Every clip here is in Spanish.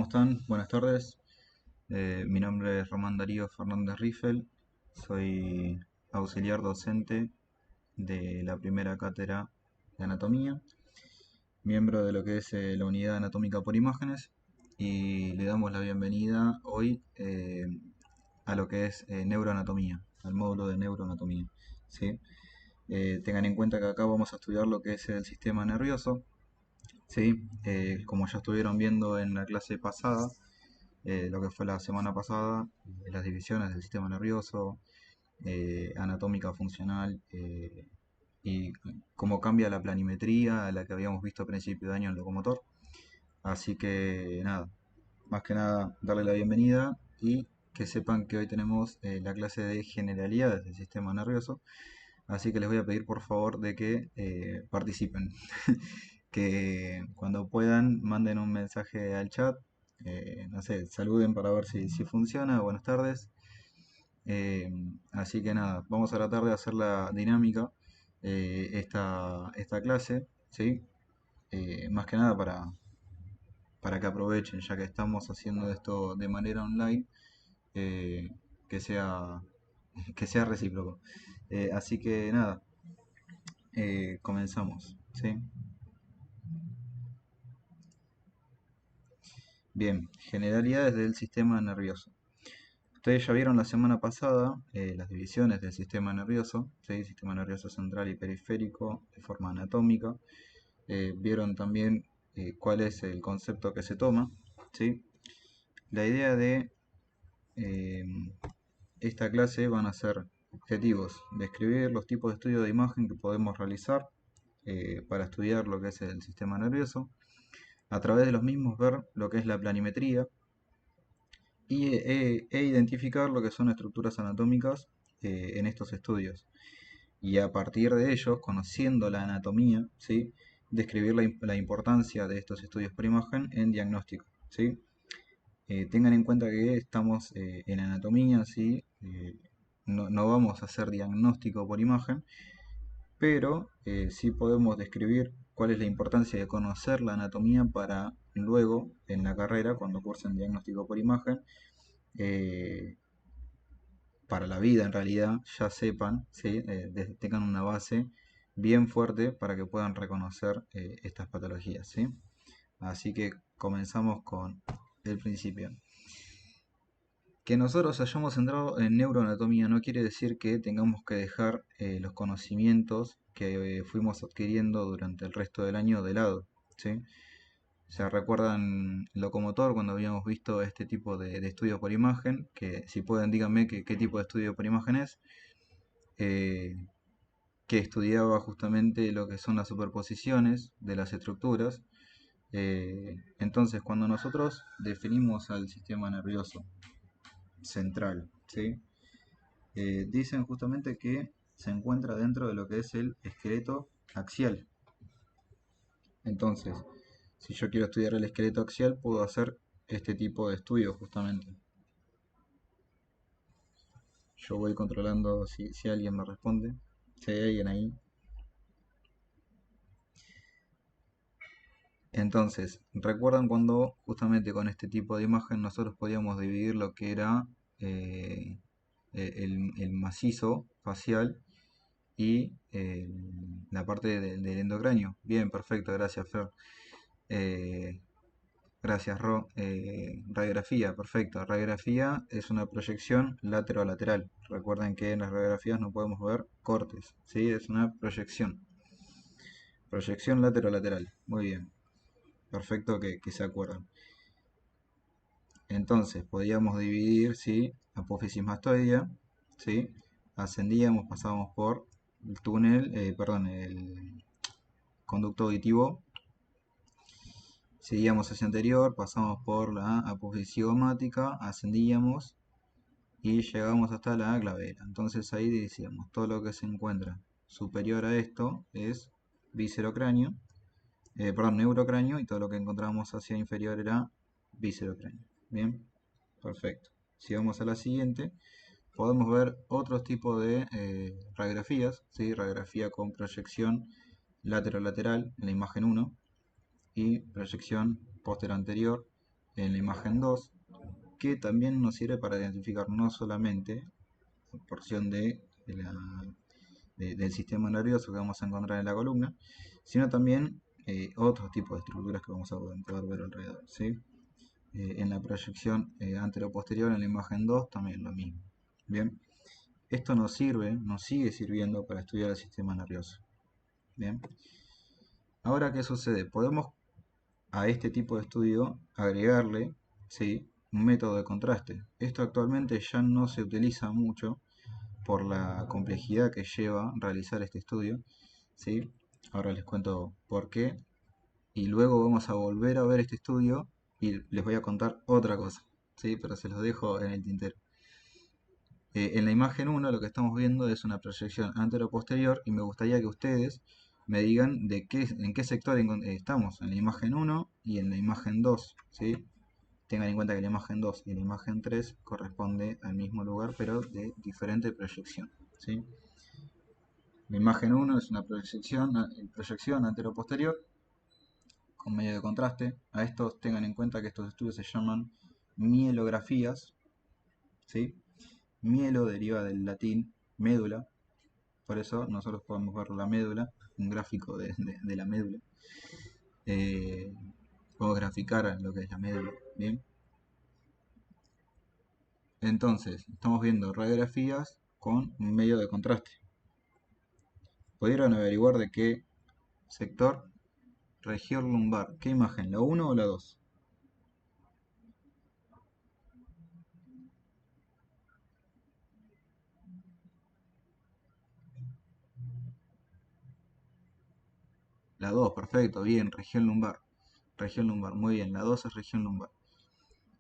están? Buenas tardes. Mi nombre es Román Darío Fernández Riffel. Soy auxiliar docente de la primera cátedra de anatomía, miembro de lo que es la unidad anatómica por imágenes, y le damos la bienvenida hoy a lo que es neuroanatomía, al módulo de neuroanatomía. ¿Sí? Tengan en cuenta que acá vamos a estudiar lo que es el sistema nervioso. ¿Sí? Como ya estuvieron viendo en la clase pasada, lo que fue la semana pasada, las divisiones del sistema nervioso, anatómica funcional, y cómo cambia la planimetría a la que habíamos visto a principio de año en locomotor. Así que nada, más que nada darle la bienvenida y que sepan que hoy tenemos la clase de generalidades del sistema nervioso. Así que les voy a pedir por favor de que participen. Que cuando puedan manden un mensaje al chat, no sé, saluden para ver si funciona. Buenas tardes. Eh, Así que nada, vamos a tratar de hacer la dinámica esta clase, ¿sí? Más que nada para que aprovechen, ya que estamos haciendo esto de manera online, eh, que sea, que sea recíproco. Así que nada, comenzamos, ¿sí? Bien, generalidades del sistema nervioso. Ustedes ya vieron la semana pasada las divisiones del sistema nervioso, ¿sí? Sistema nervioso central y periférico de forma anatómica. Vieron también cuál es el concepto que se toma, ¿sí? La idea de eh, esta clase van a ser objetivos, describir los tipos de estudio de imagen que podemos realizar para estudiar lo que es el sistema nervioso, a través de los mismos ver lo que es la planimetría, e identificar lo que son estructuras anatómicas en estos estudios. Y a partir de ellos, conociendo la anatomía, ¿sí? Describir la importancia de estos estudios por imagen en diagnóstico, ¿sí? Tengan en cuenta que estamos en anatomía, ¿sí? No vamos a hacer diagnóstico por imagen, pero sí podemos describir cuál es la importancia de conocer la anatomía para luego, en la carrera, cuando cursen diagnóstico por imagen, eh, para la vida en realidad, ya sepan, ¿sí? Tengan una base bien fuerte para que puedan reconocer estas patologías, ¿sí? Así que comenzamos con el principio. Que nosotros hayamos entrado en neuroanatomía no quiere decir que tengamos que dejar los conocimientos que fuimos adquiriendo durante el resto del año de lado, ¿sí? ¿Se recuerdan locomotor cuando habíamos visto este tipo de estudio por imagen? Que si pueden díganme qué tipo de estudio por imagen es. eh, que estudiaba justamente lo que son las superposiciones de las estructuras. Entonces, cuando nosotros definimos al sistema nervioso central, ¿sí? Dicen justamente que se encuentra dentro de lo que es el esqueleto axial. Entonces, si yo quiero estudiar el esqueleto axial, puedo hacer este tipo de estudio justamente. Yo voy controlando si alguien me responde, si hay alguien ahí. Entonces, ¿recuerdan cuando justamente con este tipo de imagen nosotros podíamos dividir lo que era eh, el macizo facial y la parte del endocráneo? Bien, perfecto, gracias Fer. Eh, Gracias Ro. Radiografía, perfecto. Radiografía es una proyección lateral. Recuerden que en las radiografías no podemos ver cortes, ¿sí? Es una proyección. Proyección lateral. Muy bien. Perfecto que se acuerdan. Entonces podíamos dividir, ¿sí? Apófisis mastoidea, ¿sí? Ascendíamos, pasábamos por el túnel, perdón, el conducto auditivo, seguíamos hacia anterior, pasamos por la apófisis cigomática, ascendíamos y llegamos hasta la glabela. Entonces ahí decíamos, todo lo que se encuentra superior a esto es viscerocráneo, perdón, neurocráneo, y todo lo que encontramos hacia inferior era viscerocráneo. Bien, perfecto. Si vamos a la siguiente, podemos ver otros tipos de radiografías, ¿sí? Radiografía con proyección lateral en la imagen 1 y proyección posterior anterior en la imagen 2, que también nos sirve para identificar no solamente la porción del sistema nervioso que vamos a encontrar en la columna, sino también otros tipos de estructuras que vamos a poder ver alrededor, ¿sí? En la proyección anteroposterior en la imagen 2 también lo mismo. Bien, esto nos sigue sirviendo para estudiar el sistema nervioso. Bien, ahora ¿qué sucede? Podemos a este tipo de estudio agregarle, ¿sí?, un método de contraste. Esto actualmente ya no se utiliza mucho por la complejidad que lleva realizar este estudio, ¿sí? Ahora les cuento por qué y luego vamos a volver a ver este estudio y les voy a contar otra cosa, ¿sí? Pero se los dejo en el tintero. En la imagen 1 lo que estamos viendo es una proyección antero-posterior y me gustaría que ustedes me digan en qué sector estamos, en la imagen 1 y en la imagen 2, ¿sí? Tengan en cuenta que la imagen 2 y la imagen 3 corresponde al mismo lugar pero de diferente proyección, ¿sí? La imagen 1 es una proyección antero-posterior con medio de contraste. A estos tengan en cuenta que estos estudios se llaman mielografías, ¿sí? Mielo deriva del latín médula, por eso nosotros podemos ver la médula, un gráfico de la médula. Puedo graficar lo que es la médula, ¿bien? Entonces, estamos viendo radiografías con un medio de contraste. ¿Pudieron averiguar de qué sector? Región lumbar. ¿Qué imagen? ¿La 1 o la 2? La 2, perfecto, bien, región lumbar. Región lumbar, muy bien, la 2 es región lumbar.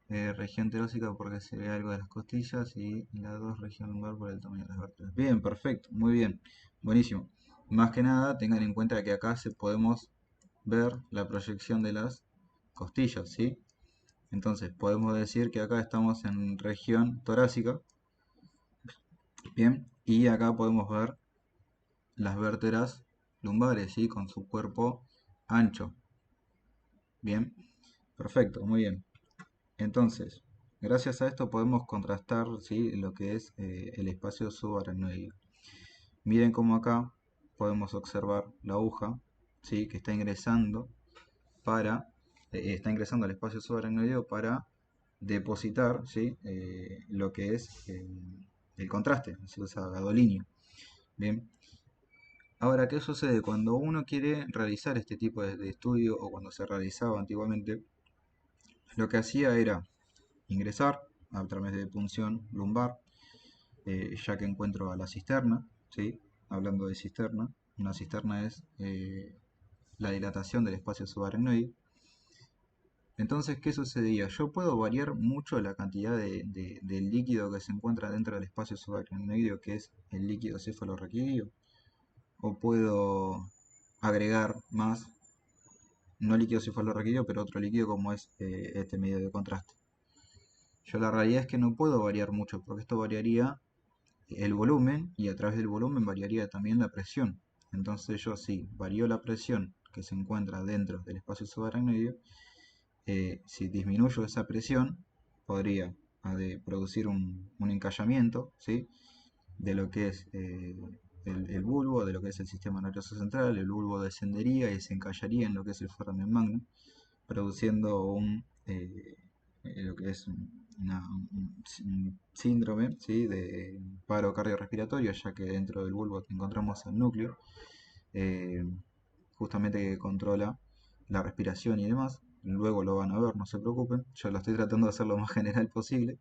Región torácica porque se ve algo de las costillas y la 2 región lumbar por el tamaño de las vértebras. Bien, perfecto, muy bien, buenísimo. Más que nada tengan en cuenta que acá podemos ver la proyección de las costillas, ¿sí? Entonces podemos decir que acá estamos en región torácica, bien, y acá podemos ver las vértebras lumbares, ¿sí? Con su cuerpo ancho, bien, perfecto, muy bien. Entonces, gracias a esto podemos contrastar, ¿sí?, lo que es el espacio subaracnoideo. Miren cómo acá podemos observar la aguja, ¿sí?, que está ingresando al espacio subaracnoideo para depositar, ¿sí?, lo que es el contraste, se usa gadolinio. Bien. Ahora, ¿qué sucede? Cuando uno quiere realizar este tipo de estudio o cuando se realizaba antiguamente, lo que hacía era ingresar a través de punción lumbar, ya que encuentro a la cisterna, ¿sí? Hablando de cisterna, una cisterna es la dilatación del espacio subaracnoide. Entonces, ¿qué sucedía? Yo puedo variar mucho la cantidad del líquido que se encuentra dentro del espacio subaracnoideo, que es el líquido cefalorraquídeo, o puedo agregar más, no líquido cefalorraquídeo, pero otro líquido como es este medio de contraste. Yo la realidad es que no puedo variar mucho, porque esto variaría el volumen y a través del volumen variaría también la presión. Entonces yo si varío la presión que se encuentra dentro del espacio subaracnoideo, si disminuyo esa presión, podría producir un encallamiento, ¿sí?, de lo que es el bulbo, de lo que es el sistema nervioso central. El bulbo descendería y se encallaría en lo que es el foramen magnum, produciendo lo que es un síndrome, ¿sí?, de paro cardiorrespiratorio, ya que dentro del bulbo encontramos el núcleo, eh, justamente que controla la respiración y demás. Luego lo van a ver, no se preocupen, yo lo estoy tratando de hacer lo más general posible.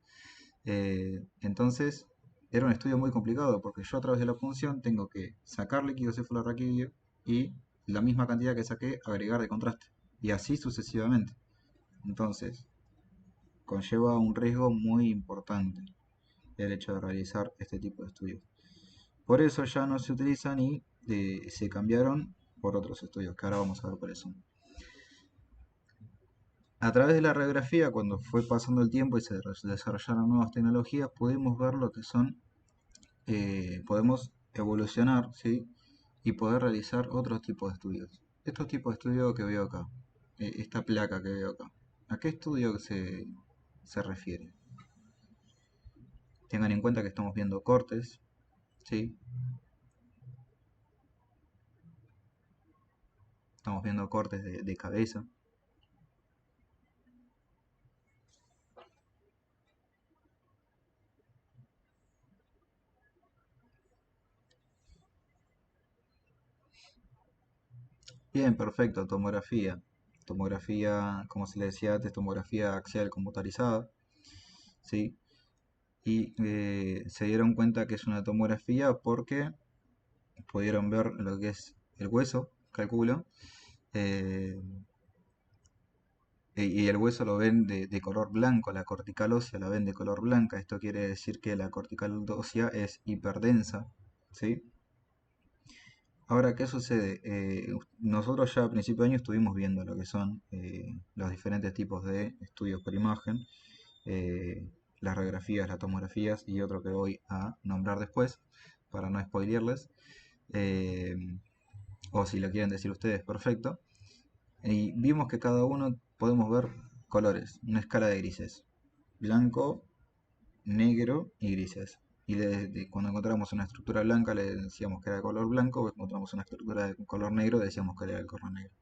Entonces, era un estudio muy complicado porque yo a través de la punción tengo que sacar líquido cefalorraquídeo y la misma cantidad que saqué agregar de contraste, y así sucesivamente. Entonces, conlleva un riesgo muy importante el hecho de realizar este tipo de estudios. Por eso ya no se utilizan y se cambiaron por otros estudios, que ahora vamos a ver por eso. A través de la radiografía, cuando fue pasando el tiempo y se desarrollaron nuevas tecnologías, pudimos ver lo que son, podemos evolucionar, ¿sí?, y poder realizar otros tipos de estudios. Estos tipos de estudios que veo acá, esta placa que veo acá, ¿A qué estudio se refiere? Tengan en cuenta que estamos viendo cortes, ¿sí? Estamos viendo cortes de cabeza. Bien, perfecto, tomografía. Tomografía, como se le decía antes, tomografía axial computarizada, ¿sí? Y se dieron cuenta que es una tomografía porque pudieron ver lo que es el hueso, calculo, eh, y el hueso lo ven de color blanco, la cortical ósea la ven de color blanca. Esto quiere decir que la cortical ósea es hiperdensa, ¿sí? Ahora, ¿qué sucede? Nosotros ya a principio de año estuvimos viendo lo que son los diferentes tipos de estudios por imagen, eh, las radiografías, las tomografías y otro que voy a nombrar después para no spoilearles. eh, o si lo quieren decir ustedes, perfecto. Y vimos que cada uno podemos ver colores, una escala de grises, blanco, negro y grises. Y cuando encontramos una estructura blanca le decíamos que era de color blanco, o encontramos una estructura de color negro, decíamos que era de color negro.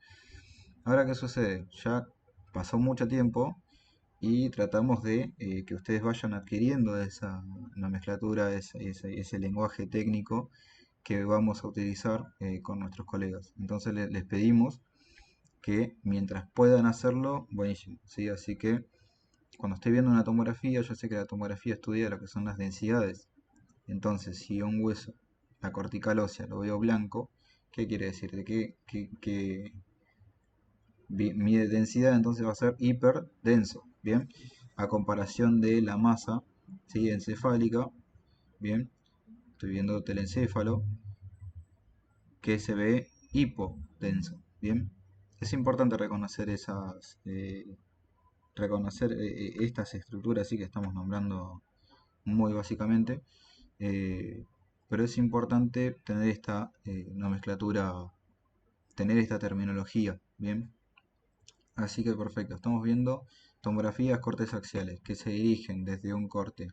Ahora, ¿qué sucede? Ya pasó mucho tiempo y tratamos de que ustedes vayan adquiriendo esa nomenclatura, ese lenguaje técnico que vamos a utilizar con nuestros colegas. Entonces les pedimos que mientras puedan hacerlo, buenísimo, ¿sí? Así que cuando estoy viendo una tomografía, yo sé que la tomografía estudia lo que son las densidades. Entonces, si un hueso, la cortical ósea, lo veo blanco, ¿qué quiere decir? De que mi densidad entonces va a ser hiperdenso, ¿bien? A comparación de la masa, ¿sí? Encefálica, ¿bien? Estoy viendo telencéfalo, que se ve hipodenso, ¿bien? Es importante reconocer estas estructuras, sí, que estamos nombrando muy básicamente, eh, pero es importante tener esta nomenclatura, tener esta terminología, ¿bien? Así que perfecto, estamos viendo tomografías cortes axiales que se dirigen desde un corte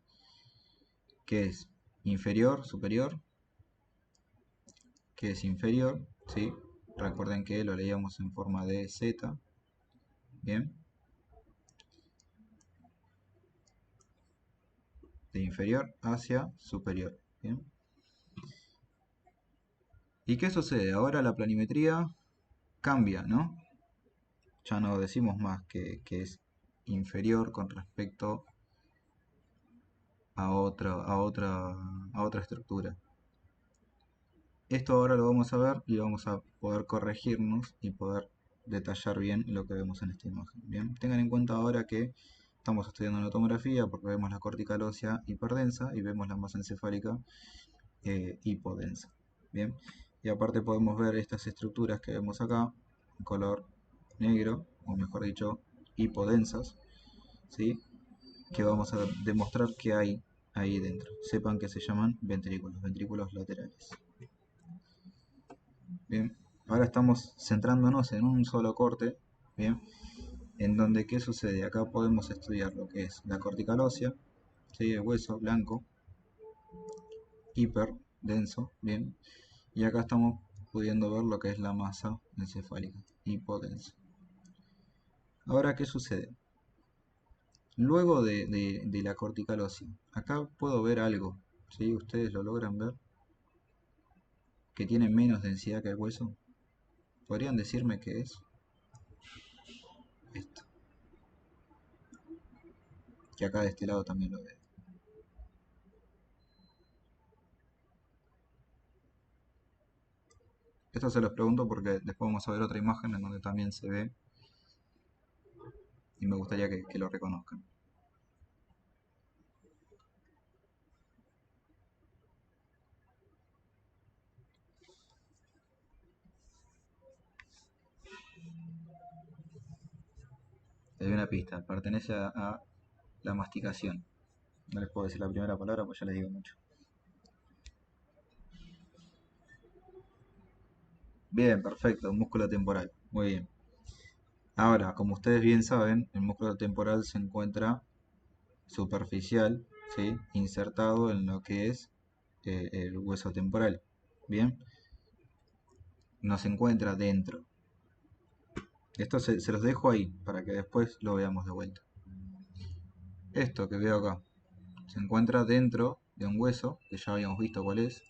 que es inferior, superior, que es inferior, ¿sí? Recuerden que lo leíamos en forma de Z, ¿bien? De inferior hacia superior, ¿bien? ¿Y qué sucede? Ahora la planimetría cambia, ¿no? Ya no decimos más que es inferior con respecto a otra estructura. Esto ahora lo vamos a ver y vamos a poder corregirnos y poder detallar bien lo que vemos en esta imagen. Bien, tengan en cuenta ahora que estamos estudiando la tomografía porque vemos la cortical ósea hiperdensa y vemos la masa encefálica hipodensa. Bien, y aparte podemos ver estas estructuras que vemos acá en color negro, o mejor dicho, hipodensas, ¿sí? Que vamos a demostrar que hay ahí dentro. Sepan que se llaman ventrículos laterales. Bien, ahora estamos centrándonos en un solo corte, bien, en donde ¿qué sucede? Acá podemos estudiar lo que es la cortical ósea, ¿sí? El hueso blanco, hiper denso, bien, y acá estamos pudiendo ver lo que es la masa encefálica, hipodensa. Ahora, ¿qué sucede? Luego de la cortical ósea, acá puedo ver algo, ¿sí? ¿Ustedes lo logran ver? Que tiene menos densidad que el hueso. ¿Podrían decirme qué es? Esto, que acá de este lado también lo veo. Esto se los pregunto porque después vamos a ver otra imagen en donde también se ve y me gustaría que lo reconozcan. Les doy una pista, pertenece a la masticación. No les puedo decir la primera palabra pues ya les digo mucho. Bien, perfecto, músculo temporal. Muy bien. Ahora, como ustedes bien saben, el músculo temporal se encuentra superficial, ¿sí? Insertado en lo que es el hueso temporal. Bien, no se encuentra dentro. Esto se los dejo ahí para que después lo veamos de vuelta. Esto que veo acá se encuentra dentro de un hueso que ya habíamos visto cuál es,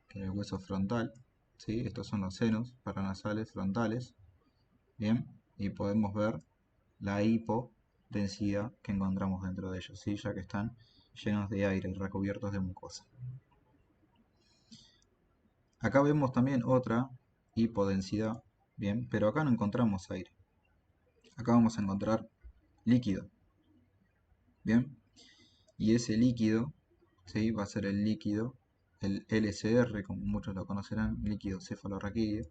que es el hueso frontal. ¿Sí? Estos son los senos paranasales frontales. Bien, y podemos ver la hipodensidad que encontramos dentro de ellos, ¿sí? Ya que están llenos de aire y recubiertos de mucosa. Acá vemos también otra hipodensidad, bien, pero acá no encontramos aire. Acá vamos a encontrar líquido, bien, y ese líquido, ¿sí? Va a ser el líquido, el LCR, como muchos lo conocerán, líquido cefalorraquídeo,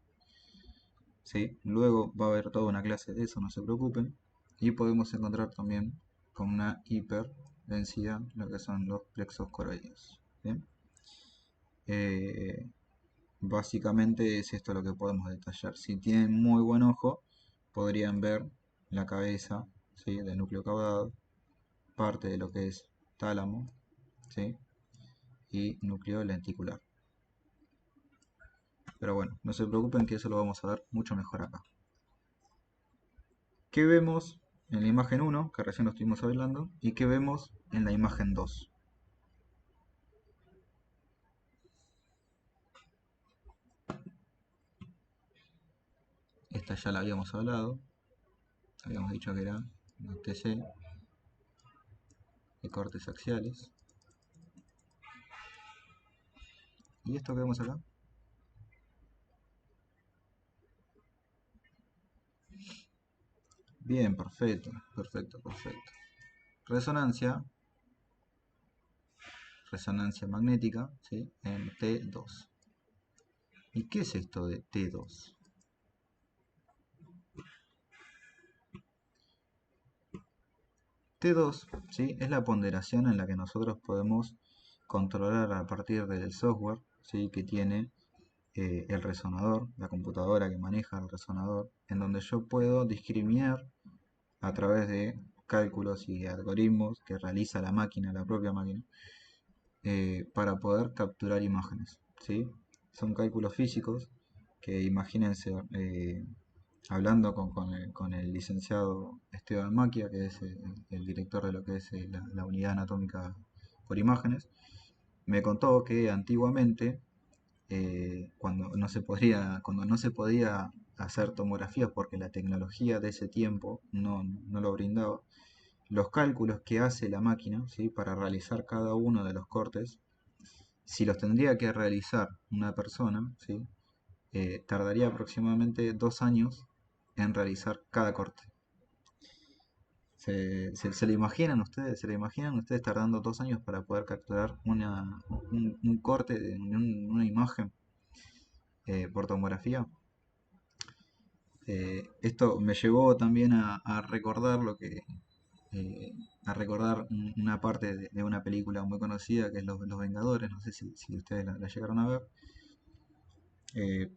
¿sí? Luego va a haber toda una clase de eso, no se preocupen, y podemos encontrar también con una hiperdensidad lo que son los plexos coroideos, ¿bien? Eh, Básicamente es esto lo que podemos detallar. Si tienen muy buen ojo, podrían ver la cabeza, ¿sí? Del núcleo caudado, parte de lo que es tálamo, ¿sí? Y núcleo lenticular. Pero bueno, no se preocupen que eso lo vamos a ver mucho mejor acá. ¿Qué vemos en la imagen 1, que recién lo estuvimos hablando, y qué vemos en la imagen 2? Esta ya la habíamos hablado, habíamos dicho que era una TC de cortes axiales. ¿Y esto que vemos acá? Bien, perfecto, perfecto, perfecto. Resonancia, resonancia magnética, ¿sí? En T2. ¿Y qué es esto de T2? T2, ¿sí? Es la ponderación en la que nosotros podemos controlar a partir del software, ¿sí? Que tiene el resonador, la computadora que maneja el resonador, en donde yo puedo discriminar a través de cálculos y algoritmos que realiza la máquina, la propia máquina, para poder capturar imágenes, ¿sí? Son cálculos físicos que imagínense, hablando con el licenciado Esteban Maquia, que es el director de lo que es la unidad anatómica por imágenes, me contó que antiguamente, cuando no se podía hacer tomografías porque la tecnología de ese tiempo no lo brindaba, los cálculos que hace la máquina, ¿sí? Para realizar cada uno de los cortes, si los tendría que realizar una persona, ¿sí? Tardaría aproximadamente 2 años en realizar cada corte. ¿Se lo imaginan ustedes? ¿Se lo imaginan ustedes tardando 2 años para poder capturar un corte de una imagen por tomografía? Esto me llevó también a recordar eh, una parte de una película muy conocida que es Los Vengadores. No sé si ustedes la llegaron a ver.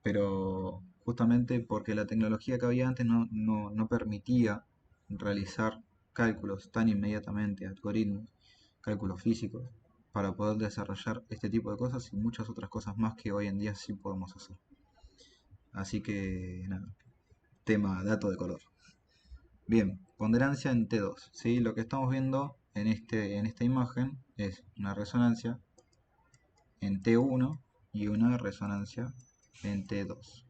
Pero justamente porque la tecnología que había antes no permitía realizar cálculos tan inmediatamente, algoritmos, cálculos físicos, para poder desarrollar este tipo de cosas y muchas otras cosas más que hoy en día sí podemos hacer. Así que nada, tema dato de color. Bien, ponderancia en T2, ¿sí? Lo que estamos viendo en esta imagen es una resonancia en T1 y una resonancia en T2.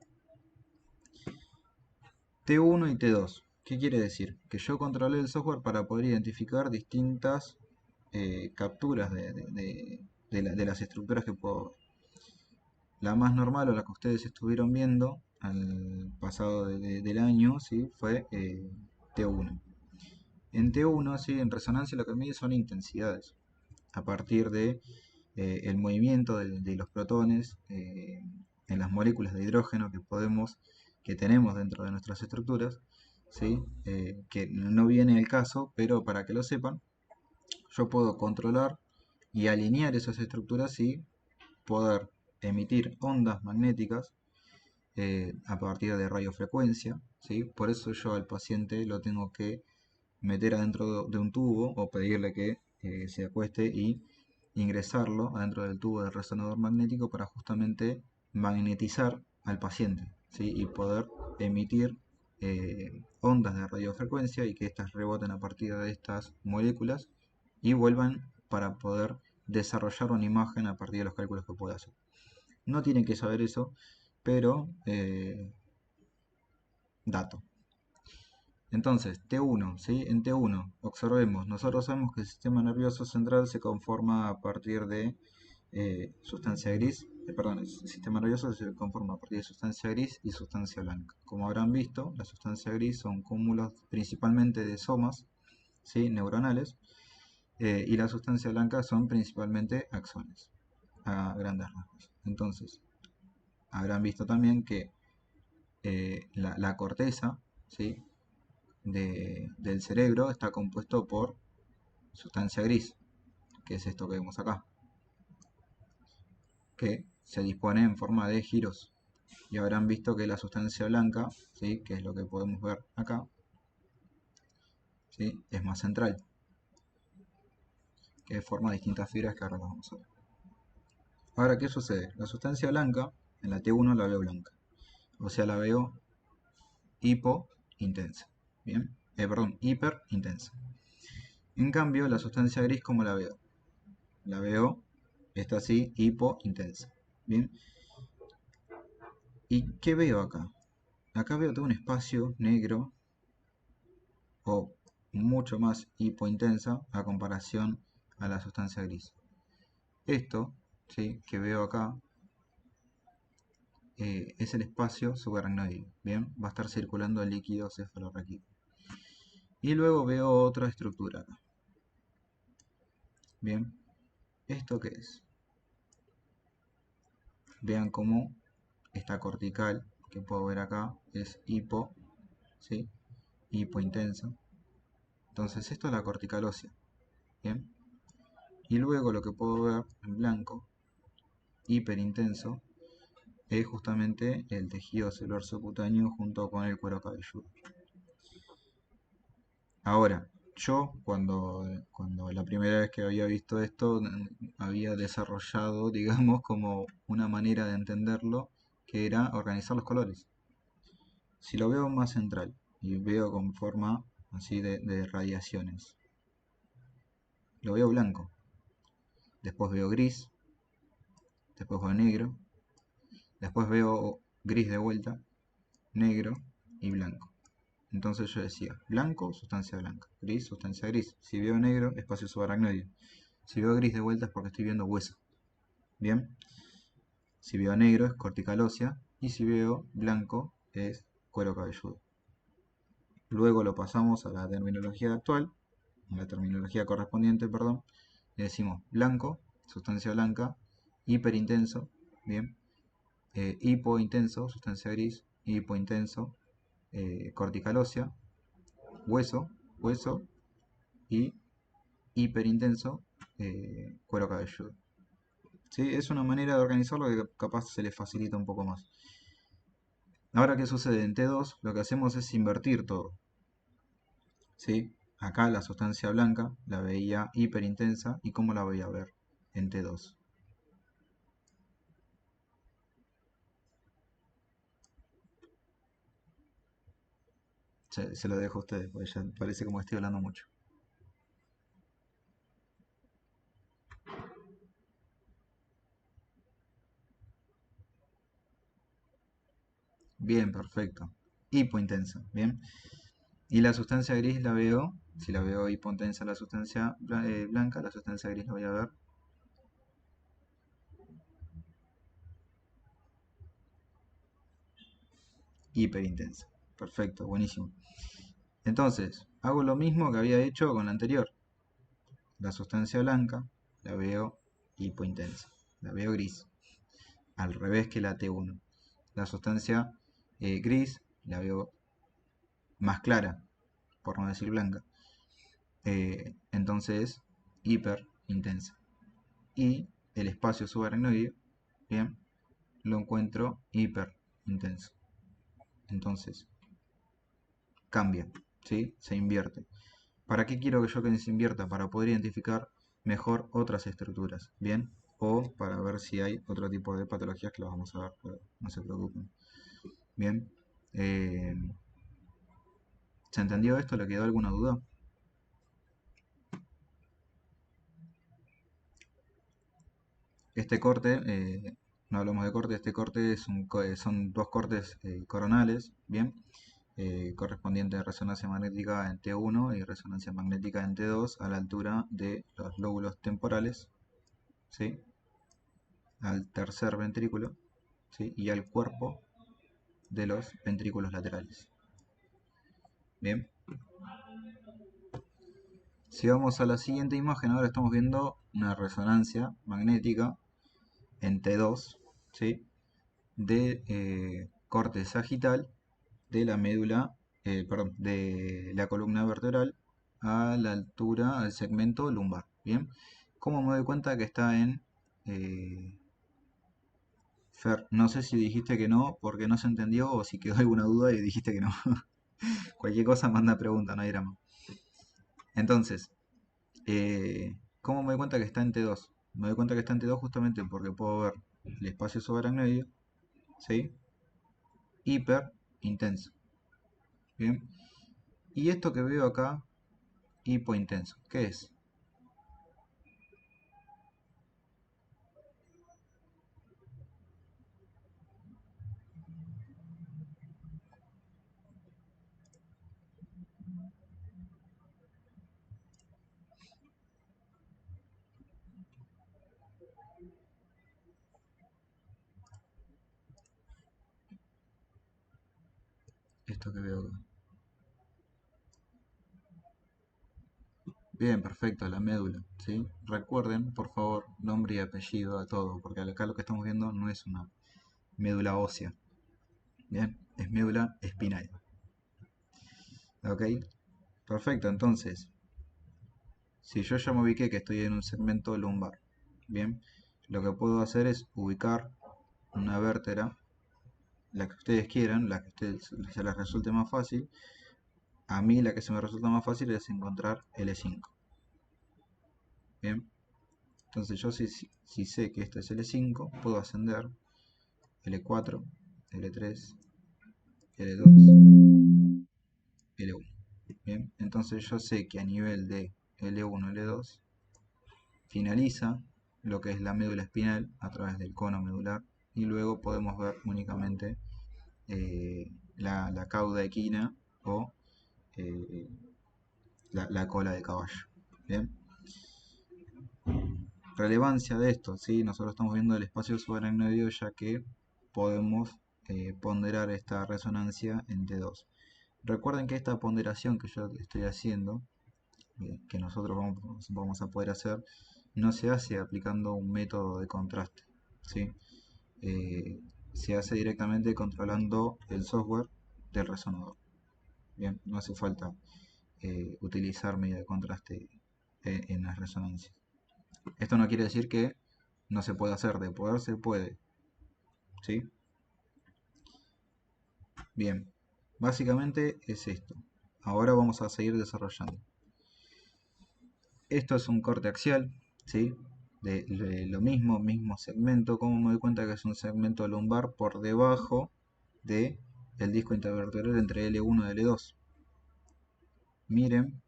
T1 y T2. ¿Qué quiere decir? Que yo controlé el software para poder identificar distintas capturas de las estructuras que puedo ver. La más normal o la que ustedes estuvieron viendo al pasado del año, ¿sí? Fue T1. En T1, ¿sí? En resonancia lo que mide son intensidades. A partir de el movimiento de los protones en las moléculas de hidrógeno que tenemos dentro de nuestras estructuras, ¿sí? Que no viene el caso, pero para que lo sepan, yo puedo controlar y alinear esas estructuras y poder emitir ondas magnéticas a partir de radiofrecuencia, ¿sí? Por eso yo al paciente lo tengo que meter adentro de un tubo o pedirle que se acueste y ingresarlo adentro del tubo de resonador magnético para justamente magnetizar al paciente, ¿sí? Y poder emitir ondas de radiofrecuencia y que éstas reboten a partir de estas moléculas y vuelvan para poder desarrollar una imagen a partir de los cálculos que pueda hacer. No tienen que saber eso, pero dato. Entonces, T1, ¿sí? En T1, observemos, nosotros sabemos que el sistema nervioso central se conforma a partir de sustancia gris, perdón, el sistema nervioso se conforma a partir de sustancia gris y sustancia blanca. Como habrán visto, la sustancia gris son cúmulos principalmente de somas, ¿sí? Neuronales, y la sustancia blanca son principalmente axones, a grandes rasgos. Entonces, habrán visto también que la corteza, ¿sí? Del cerebro está compuesto por sustancia gris, que es esto que vemos acá, que se dispone en forma de giros. Y habrán visto que la sustancia blanca, ¿sí? Que es lo que podemos ver acá, ¿sí? Es más central, que forma distintas fibras que ahora las vamos a ver. Ahora, ¿qué sucede? La sustancia blanca, en la T1 la veo blanca, o sea, la veo hipointensa, ¿bien? Perdón, hiperintensa. En cambio, la sustancia gris, ¿cómo la veo? La veo, está así, hipointensa, ¿bien? ¿Y qué veo acá? Acá veo todo un espacio negro o mucho más hipointensa a comparación a la sustancia gris. Esto, ¿sí? Que veo acá es el espacio subaracnoide. Bien, va a estar circulando el líquido cefalorraquídeo. Y luego veo otra estructura acá. Bien, ¿esto qué es? Vean cómo esta cortical que puedo ver acá es hipo, ¿sí? Hipointensa. Entonces esto es la cortical ósea. Bien, y luego lo que puedo ver en blanco, hiperintenso, es justamente el tejido celular subcutáneo junto con el cuero cabelludo. Ahora, yo cuando la primera vez que había visto esto, había desarrollado, digamos, como una manera de entenderlo, que era organizar los colores. Si lo veo más central y veo con forma así de radiaciones, lo veo blanco, después veo gris, después veo negro, después veo gris de vuelta, negro y blanco. Entonces yo decía, blanco, sustancia blanca, gris, sustancia gris. Si veo negro, espacio subaracnoide. Si veo gris de vuelta es porque estoy viendo hueso. Bien. Si veo negro es cortical ósea. Y si veo blanco es cuero cabelludo. Luego lo pasamos a la terminología actual, a la terminología correspondiente, perdón. Le decimos blanco, sustancia blanca, hiperintenso, bien. Hipointenso, sustancia gris, hipointenso, cortical ósea, hueso, hueso y hiperintenso, cuero cabelludo. ¿Sí? Es una manera de organizarlo que capaz se le facilita un poco más. Ahora, ¿qué sucede? En T2 lo que hacemos es invertir todo. ¿Sí? Acá la sustancia blanca la veía hiperintensa. ¿Y cómo la voy a ver en T2? Se lo dejo a ustedes, porque ya parece como que estoy hablando mucho. Bien, perfecto. Hipointensa, bien. Y la sustancia gris la veo, si la veo hipointensa la sustancia blanca, la sustancia gris la voy a ver hiperintensa. Perfecto, buenísimo. Entonces, hago lo mismo que había hecho con la anterior. La sustancia blanca la veo hipointensa, la veo gris, al revés que la T1. La sustancia gris la veo más clara, por no decir blanca. Entonces, hiperintensa. Y el espacio subaracnoide, bien, lo encuentro hiperintenso. Entonces, cambia, ¿sí? Se invierte. ¿Para qué quiero que yo que se invierta? Para poder identificar mejor otras estructuras, ¿bien? O para ver si hay otro tipo de patologías que las vamos a ver, pero no se preocupen. Bien. Eh, ¿Se entendió esto? ¿Le quedó alguna duda? Este corte, no hablamos de corte, este corte son dos cortes coronales, ¿bien? Correspondiente a resonancia magnética en T1 y resonancia magnética en T2 a la altura de los lóbulos temporales, ¿sí? Al tercer ventrículo, ¿sí? Y al cuerpo de los ventrículos laterales. Bien, si vamos a la siguiente imagen, ahora estamos viendo una resonancia magnética en T2, ¿sí? De corte sagital de la médula, perdón, de la columna vertebral a la altura del segmento lumbar. Bien, ¿cómo me doy cuenta que está en Fer? No sé si dijiste que no porque no se entendió o si quedó alguna duda y dijiste que no. Cualquier cosa manda pregunta, no hay drama. Entonces, ¿cómo me doy cuenta que está en T2? Me doy cuenta que está en T2 justamente porque puedo ver el espacio subaracnoideo, ¿sí? Hiper intenso. Bien. Y esto que veo acá, hipointenso, ¿qué es? Esto que veo acá. Bien, perfecto, la médula, ¿sí? Recuerden, por favor, nombre y apellido a todo, porque acá lo que estamos viendo no es una médula ósea, ¿bien? Es médula espinal, ¿ok? Perfecto, entonces, si yo ya me ubiqué que estoy en un segmento lumbar, ¿bien? Lo que puedo hacer es ubicar una vértebra, la que ustedes quieran, la que a ustedes se les resulte más fácil. A mí la que se me resulta más fácil es encontrar L5, ¿bien? Entonces yo si sé que esto es L5, puedo ascender L4, L3, L2, L1. Bien, entonces yo sé que a nivel de L1, L2 finaliza lo que es la médula espinal a través del cono medular y luego podemos ver únicamente la cauda equina o eh, la cola de caballo. Bien, relevancia de esto, ¿sí? Nosotros estamos viendo el espacio subaracnoideo ya que podemos ponderar esta resonancia en T2. Recuerden que esta ponderación que yo estoy haciendo, que nosotros vamos a poder hacer, no se hace aplicando un método de contraste, ¿sí? Eh, Se hace directamente controlando el software del resonador. Bien, no hace falta utilizar medida de contraste en las resonancias. Esto no quiere decir que no se puede hacer, de poder se puede, ¿sí? Bien, básicamente es esto. Ahora vamos a seguir desarrollando. Esto es un corte axial, ¿sí? De lo mismo segmento. ¿Cómo me doy cuenta que es un segmento lumbar por debajo de el disco intervertebral entre L1 y L2? Miren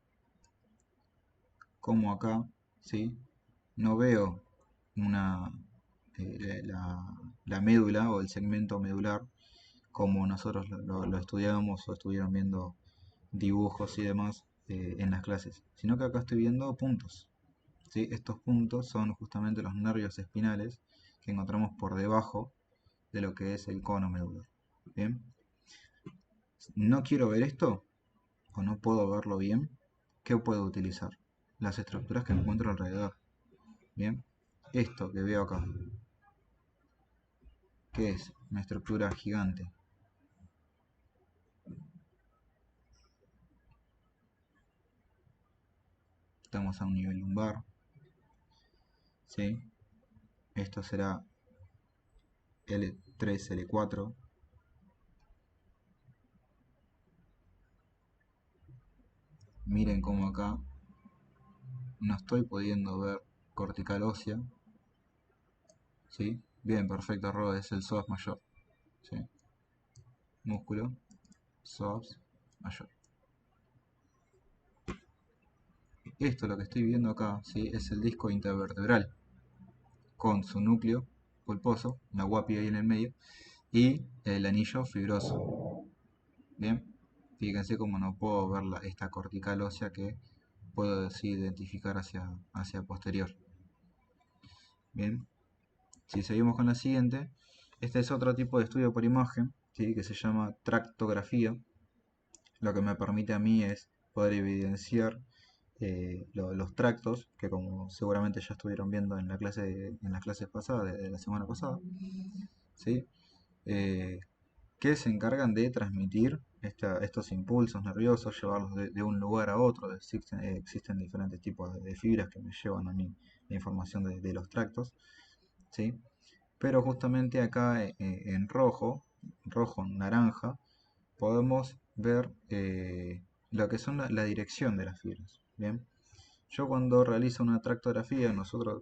cómo acá, ¿sí? No veo una, la médula o el segmento medular como nosotros lo estudiábamos o estuvieron viendo dibujos y demás en las clases, sino que acá estoy viendo puntos. ¿Sí? Estos puntos son justamente los nervios espinales que encontramos por debajo de lo que es el cono medular. Bien, no quiero ver esto o no puedo verlo bien. ¿Qué puedo utilizar? Las estructuras que encuentro alrededor. Bien, esto que veo acá, ¿qué es? Una estructura gigante. Estamos a un nivel lumbar, ¿sí? Esto será L3, L4. miren cómo acá no estoy pudiendo ver cortical ósea, ¿sí? Bien, perfecto, Rod, es el psoas mayor, ¿sí? Músculo, psoas mayor. Esto lo que estoy viendo acá, ¿sí? Es el disco intervertebral con su núcleo pulposo, la guapia ahí en el medio, y el anillo fibroso. Bien, fíjense cómo no puedo ver esta cortical ósea que puedo así identificar hacia posterior. Bien, si seguimos con la siguiente, este es otro tipo de estudio por imagen, ¿sí? Que se llama tractografía. Lo que me permite a mí es poder evidenciar los tractos, que como seguramente ya estuvieron viendo en las clases pasadas, de la semana pasada, ¿sí? Eh, que se encargan de transmitir estos impulsos nerviosos, llevarlos de un lugar a otro. Existen diferentes tipos de fibras que me llevan a mí la información de los tractos, ¿sí? Pero justamente acá en rojo, naranja, podemos ver lo que son la dirección de las fibras. Bien, yo cuando realizo una tractografía,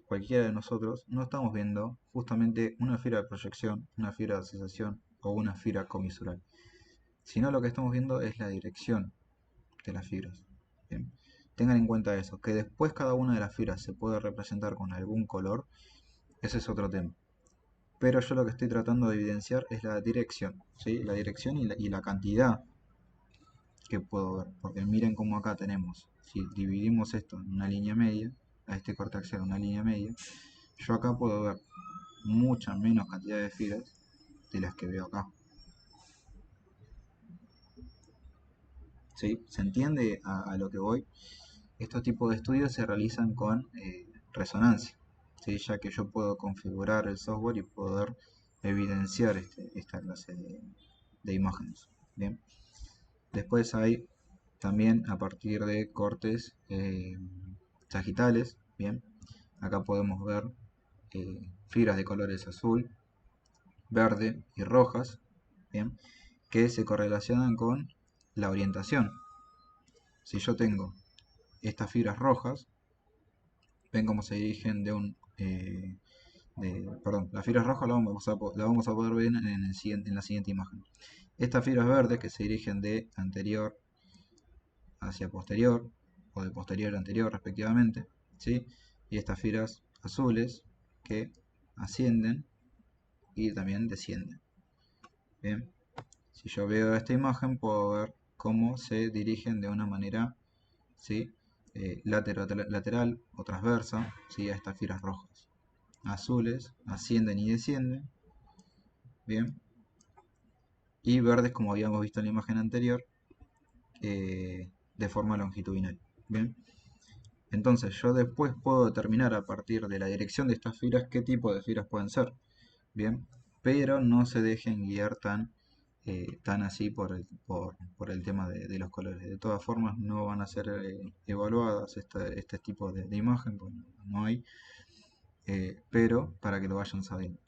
cualquiera de nosotros, no estamos viendo justamente una fibra de proyección, una fibra de asociación o una fibra comisural, sino lo que estamos viendo es la dirección de las fibras. Bien, tengan en cuenta eso, que después cada una de las fibras se puede representar con algún color, ese es otro tema. Pero yo lo que estoy tratando de evidenciar es la dirección, ¿sí? La dirección y la cantidad que puedo ver, porque miren cómo acá tenemos, si dividimos esto en una línea media, a este corte axial una línea media, yo acá puedo ver mucha menos cantidad de fibras de las que veo acá. ¿Sí? ¿Se entiende a lo que voy? Estos tipos de estudios se realizan con resonancia, ¿sí? Ya que yo puedo configurar el software y poder evidenciar esta clase de imágenes. Bien. Después hay también a partir de cortes sagitales. Bien, acá podemos ver fibras de colores azul, verde y rojas, bien, que se correlacionan con la orientación. Si yo tengo estas fibras rojas, ven cómo se dirigen perdón, las fibras rojas la vamos a poder ver en la siguiente imagen. Estas fibras verdes que se dirigen de anterior hacia posterior o de posterior a anterior respectivamente, ¿sí? Y estas fibras azules que ascienden y también descienden. Bien, si yo veo esta imagen puedo ver cómo se dirigen de una manera, ¿sí? Lateral o transversa, ¿sí? A estas fibras rojas. Azules ascienden y descienden, bien, y verdes como habíamos visto en la imagen anterior, de forma longitudinal. Bien, entonces yo después puedo determinar a partir de la dirección de estas fibras qué tipo de fibras pueden ser. Bien, pero no se dejen guiar tan así por el tema de los colores. De todas formas no van a ser evaluadas este tipo de imagen, porque no hay, pero para que lo vayan sabiendo.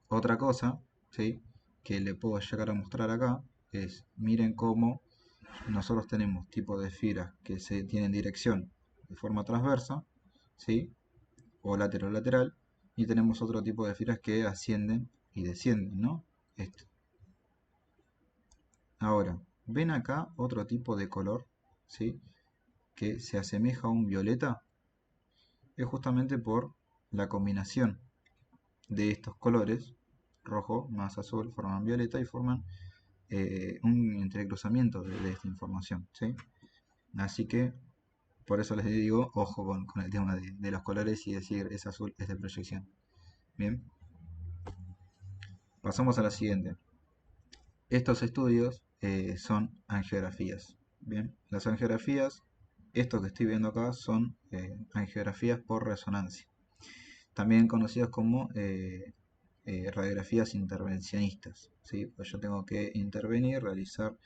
Otra cosa, ¿sí? Que le puedo llegar a mostrar acá es, miren cómo nosotros tenemos tipos de fibras que se tienen dirección de forma transversa, ¿sí? O lateral, y tenemos otro tipo de fibras que ascienden y descienden, ¿no? Esto. Ahora, ven acá otro tipo de color, ¿sí? Que se asemeja a un violeta, es justamente por la combinación de estos colores, rojo más azul, forman violeta y forman un entrecruzamiento de esta información, ¿sí? Así que por eso les digo, ojo con el tema de los colores y decir es azul, es de proyección. Bien, pasamos a la siguiente. Estos estudios son angiografías. Bien, las angiografías, esto que estoy viendo acá, son angiografías por resonancia, también conocidas como radiografías intervencionistas, ¿sí? Pues yo tengo que intervenir, realizar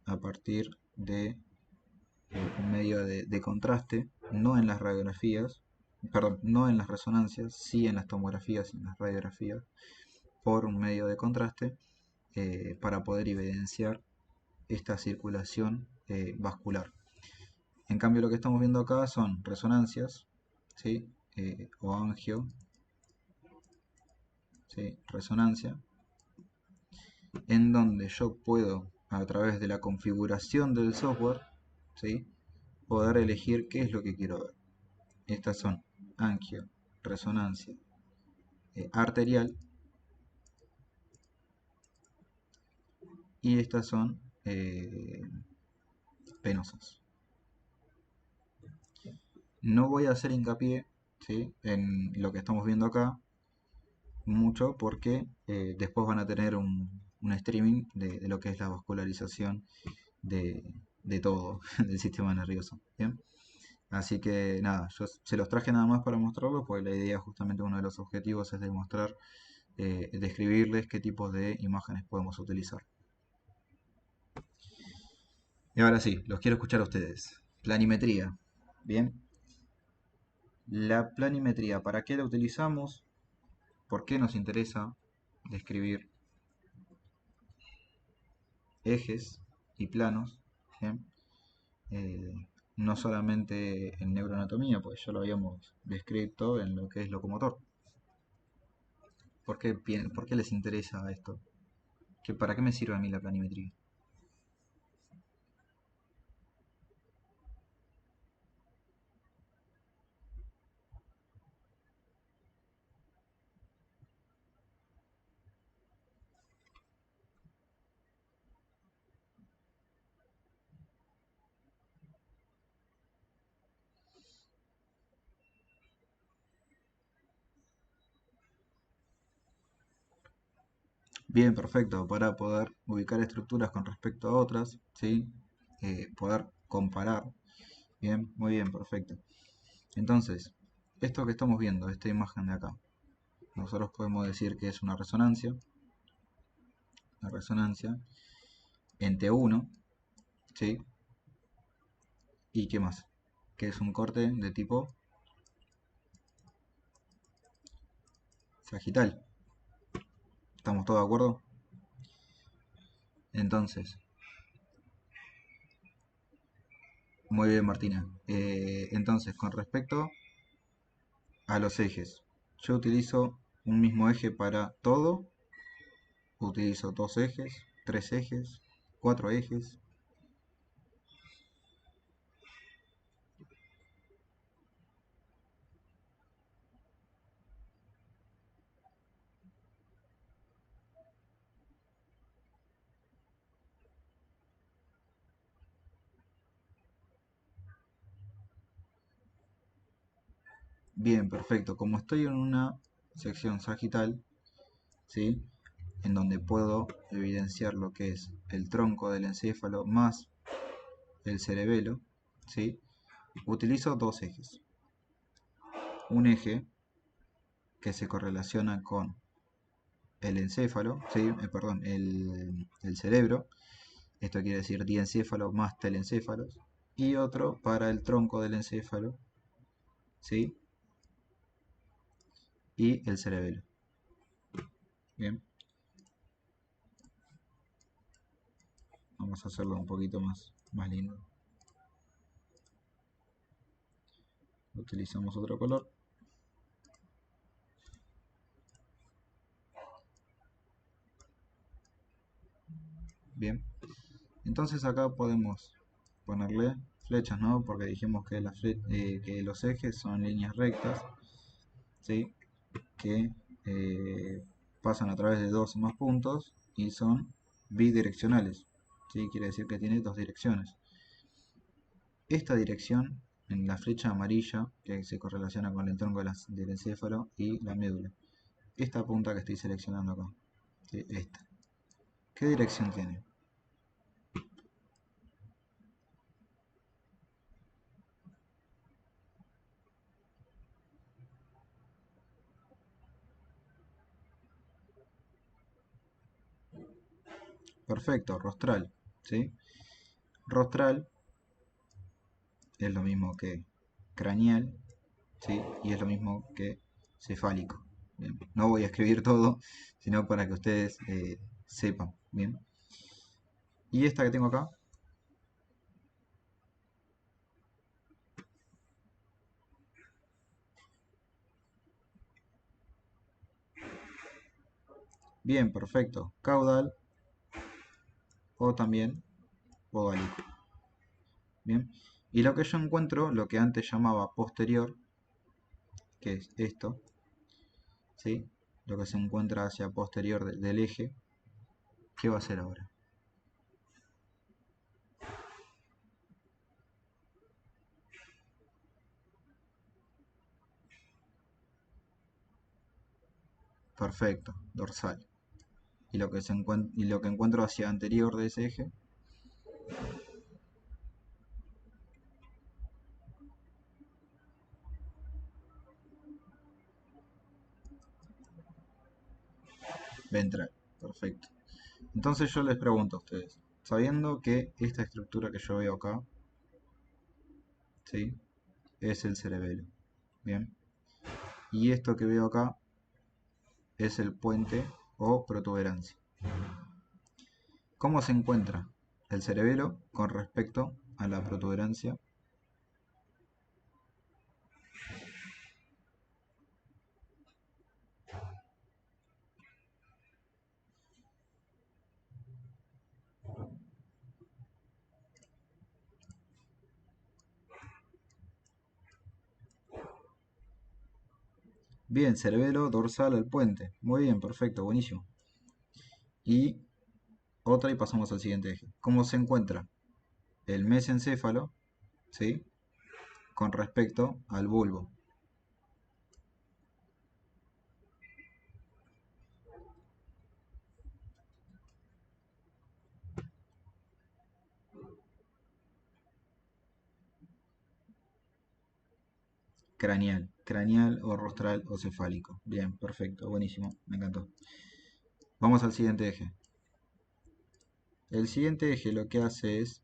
a partir de un medio de contraste, no en las radiografías, perdón, no en las resonancias, sí en las tomografías y en las radiografías, por un medio de contraste para poder evidenciar esta circulación vascular. En cambio, lo que estamos viendo acá son resonancias, ¿sí? O angio, ¿sí? Resonancia, en donde yo puedo, a través de la configuración del software, ¿sí? Poder elegir qué es lo que quiero ver. Estas son angio, resonancia, arterial, y estas son penosas. No voy a hacer hincapié, ¿sí? En lo que estamos viendo acá mucho porque después van a tener un streaming de lo que es la vascularización de, de todo, del sistema nervioso. ¿Bien? Así que nada, yo se los traje nada más para mostrarlos, porque la idea, justamente uno de los objetivos es demostrar, describirles qué tipos de imágenes podemos utilizar. Y ahora sí, los quiero escuchar a ustedes. Planimetría. Bien. La planimetría, ¿para qué la utilizamos? ¿Por qué nos interesa describir ejes y planos? ¿Bien? Eh, no solamente en neuroanatomía, pues ya lo habíamos descrito en lo que es locomotor. ¿Por qué les interesa esto? ¿Para qué me sirve a mí la planimetría? Bien, perfecto, para poder ubicar estructuras con respecto a otras, ¿sí? Poder comparar. Bien, muy bien, perfecto. Entonces, esto que estamos viendo, esta imagen de acá, nosotros podemos decir que es una resonancia en T1, ¿sí? ¿Y qué más? Que es un corte de tipo sagital. ¿Estamos todos de acuerdo? Entonces, muy bien, Martina. Entonces, con respecto a los ejes, yo utilizo un mismo eje para todo. Utilizo dos ejes, tres ejes, cuatro ejes. Bien, perfecto. Como estoy en una sección sagital, ¿sí? En donde puedo evidenciar lo que es el tronco del encéfalo más el cerebelo, ¿sí? Utilizo dos ejes. Un eje que se correlaciona con el encéfalo, ¿sí? Perdón, el cerebro. Esto quiere decir diencéfalo más telencéfalos. Y otro para el tronco del encéfalo, ¿sí? Y el cerebelo. Bien, vamos a hacerlo un poquito más lindo. Utilizamos otro color. Bien, entonces acá podemos ponerle flechas, ¿no? Porque dijimos que, que los ejes son líneas rectas, ¿sí? Que pasan a través de dos o más puntos y son bidireccionales, ¿sí? Quiere decir que tiene dos direcciones. Esta dirección en la flecha amarilla, que se correlaciona con el tronco del encéfalo y la médula. Esta punta que estoy seleccionando acá, ¿sí? Esta. ¿Qué dirección tiene? Perfecto, rostral, ¿sí? Rostral es lo mismo que craneal, ¿sí? Y es lo mismo que cefálico. Bien. No voy a escribir todo, sino para que ustedes sepan. Bien. Y esta que tengo acá, Bien, perfecto. Caudal o también oválico. Bien. Y lo que yo encuentro, lo que antes llamaba posterior, que es esto, ¿sí? Lo que se encuentra hacia posterior del eje, ¿qué va a ser ahora? Perfecto, dorsal. Y lo que encuentro hacia anterior de ese eje, ventral. Perfecto. Entonces yo les pregunto a ustedes, sabiendo que esta estructura que yo veo acá, ¿sí? Es el cerebelo. Bien. Y esto que veo acá es el puente o protuberancia. ¿Cómo se encuentra el cerebelo con respecto a la protuberancia? Bien, cerebelo dorsal al puente. Muy bien, perfecto, buenísimo. Y otra y pasamos al siguiente eje. ¿Cómo se encuentra el mesencéfalo, ¿sí? Con respecto al bulbo? Craneal. Craneal o rostral o cefálico. Bien, perfecto, buenísimo, me encantó. Vamos al siguiente eje. El siguiente eje lo que hace es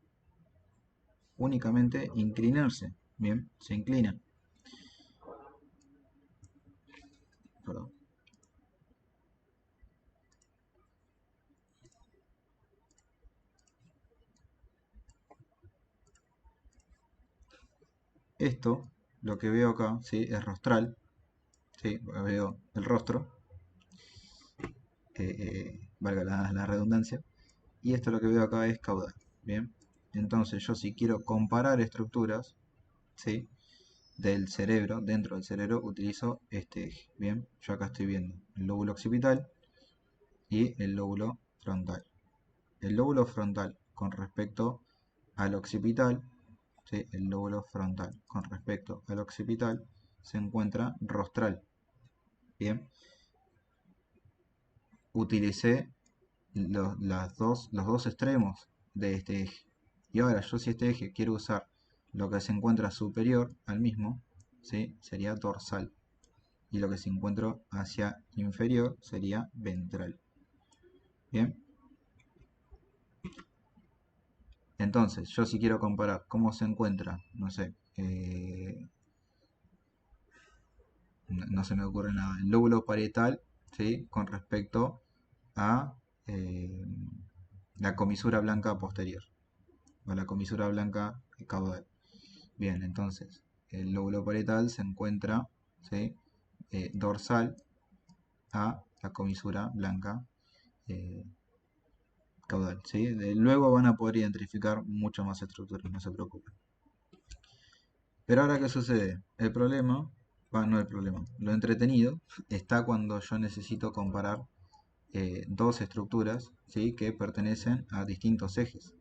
únicamente inclinarse. Bien, se inclina. Perdón. Esto, lo que veo acá, ¿sí? Es rostral, ¿sí? Veo el rostro, valga la redundancia. Y esto lo que veo acá es caudal. Bien, entonces yo si quiero comparar estructuras, ¿sí? Del cerebro, dentro del cerebro, utilizo este eje. Bien, yo acá estoy viendo el lóbulo occipital y el lóbulo frontal. El lóbulo frontal con respecto al occipital, ¿sí? El lóbulo frontal con respecto al occipital se encuentra rostral. Bien, utilicé los dos extremos de este eje. Y ahora yo si este eje quiero usar lo que se encuentra superior al mismo, ¿sí? Sería dorsal. Y lo que se encuentra hacia inferior sería ventral. Bien, entonces yo si quiero comparar cómo se encuentra, no sé, no se me ocurre nada, el lóbulo parietal, ¿sí? Con respecto a eh, la comisura blanca posterior, o la comisura blanca caudal. Bien, entonces el lóbulo parietal se encuentra, ¿sí? Dorsal a la comisura blanca eh, caudal, ¿sí? Luego van a poder identificar mucho más estructuras, no se preocupen. Pero ahora, ¿qué sucede? El problema, no el problema, lo entretenido está cuando yo necesito comparar dos estructuras, ¿sí? Que pertenecen a distintos ejes.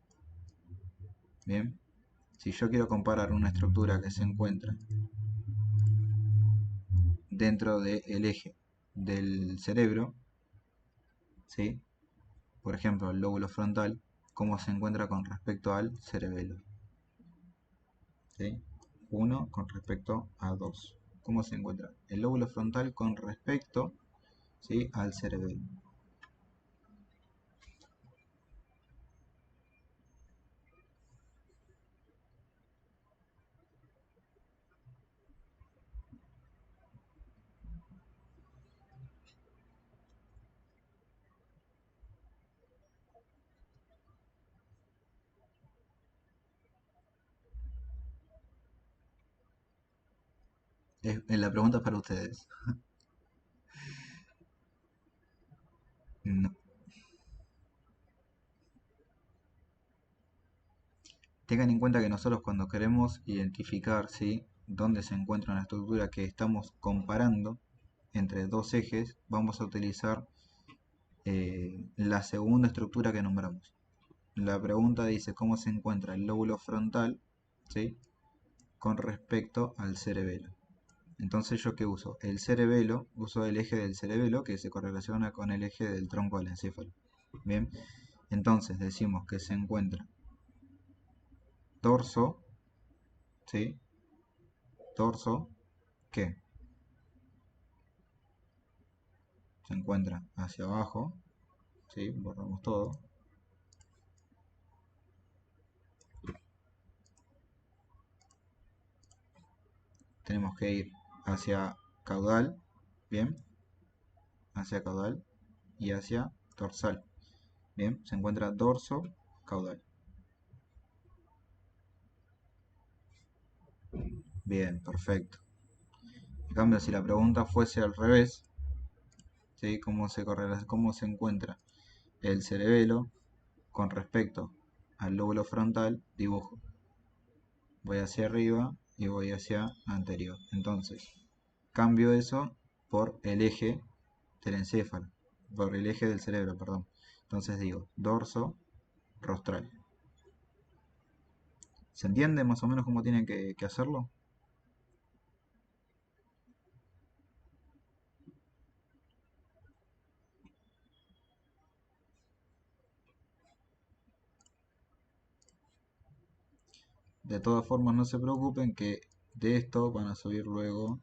Bien, si yo quiero comparar una estructura que se encuentra dentro del eje del cerebro, ¿sí? Por ejemplo, el lóbulo frontal, ¿cómo se encuentra con respecto al cerebelo? ¿Sí? 1 con respecto a 2. ¿Cómo se encuentra el lóbulo frontal con respecto, ¿sí? Al cerebelo? La pregunta es para ustedes. No. Tengan en cuenta que nosotros cuando queremos identificar, ¿sí?, dónde se encuentra una estructura que estamos comparando entre dos ejes, vamos a utilizar la segunda estructura que nombramos. La pregunta dice cómo se encuentra el lóbulo frontal, ¿sí?, con respecto al cerebelo. Entonces, ¿yo qué uso? El cerebelo, uso el eje del cerebelo que se correlaciona con el eje del tronco del encéfalo. Bien, entonces decimos que se encuentra torso, ¿sí? Torso, ¿qué? Se encuentra hacia abajo, ¿sí? Borramos todo. Tenemos que ir hacia caudal, ¿bien? Hacia caudal y hacia dorsal. Bien, se encuentra dorso, caudal. Bien, perfecto. En cambio, si la pregunta fuese al revés, ¿sí?, cómo se encuentra el cerebelo con respecto al lóbulo frontal, dibujo. Voy hacia arriba y voy hacia anterior. Entonces, cambio eso por el eje del encéfalo, por el eje del cerebro, perdón. Entonces digo dorso, rostral. ¿Se entiende más o menos cómo tienen que hacerlo? De todas formas, no se preocupen que de esto van a subir luego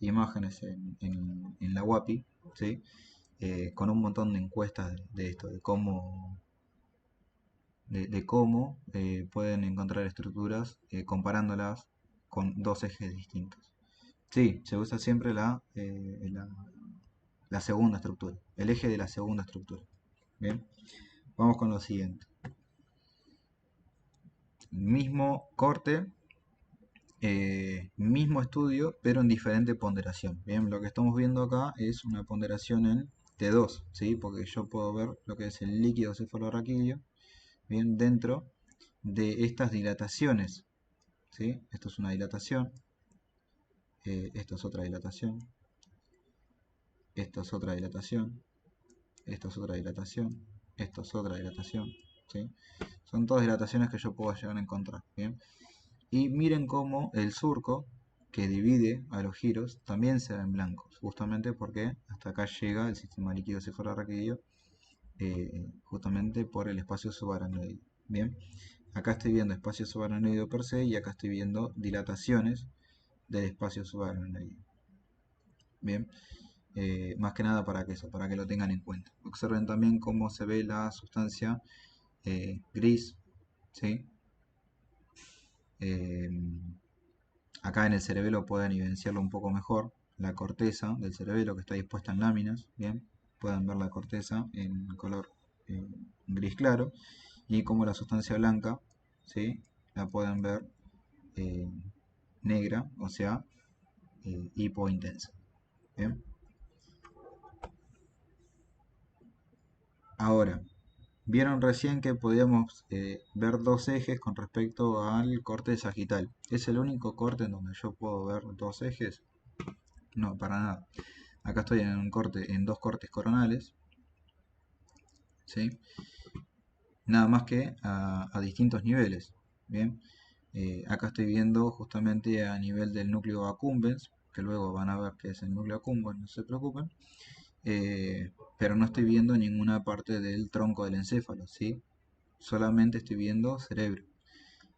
imágenes en la WAPI, ¿sí? Con un montón de encuestas de esto, de cómo pueden encontrar estructuras comparándolas con dos ejes distintos. Sí, se usa siempre la segunda estructura, el eje de la segunda estructura. Bien, vamos con lo siguiente. Mismo corte, mismo estudio, pero en diferente ponderación. Bien, lo que estamos viendo acá es una ponderación en T2, ¿sí? Porque yo puedo ver lo que es el líquido cefalorraquídeo, bien, dentro de estas dilataciones, ¿sí? Esto es una dilatación, esto es otra dilatación, esto es otra dilatación, esto es otra dilatación, esto es otra dilatación, ¿sí? Son todas dilataciones que yo puedo llegar a encontrar, ¿bien? Y miren cómo el surco que divide a los giros también se ve en blancos, justamente porque hasta acá llega el sistema líquido cefalorraquídeo, justamente por el espacio subaracnoideo. Bien, acá estoy viendo espacio subaracnoideo per se y acá estoy viendo dilataciones del espacio subaracnoideo. Bien, más que nada para que eso, para que lo tengan en cuenta. Observen también cómo se ve la sustancia gris, ¿sí? Eh, Acá en el cerebelo pueden evidenciarlo un poco mejor, la corteza del cerebelo que está dispuesta en láminas, bien, pueden ver la corteza en color eh, gris claro, y como la sustancia blanca, ¿sí?, la pueden ver eh, negra, o sea, hipointensa. Bien. Ahora, vieron recién que podíamos ver dos ejes con respecto al corte sagital. ¿Es el único corte en donde yo puedo ver dos ejes? No, para nada. Acá estoy en un corte, en dos cortes coronales, ¿sí? Nada más que a distintos niveles. Bien, acá estoy viendo justamente a nivel del núcleo accumbens, que luego van a ver que es el núcleo accumbens, no se preocupen, pero no estoy viendo ninguna parte del tronco del encéfalo, ¿sí? Solamente estoy viendo cerebro.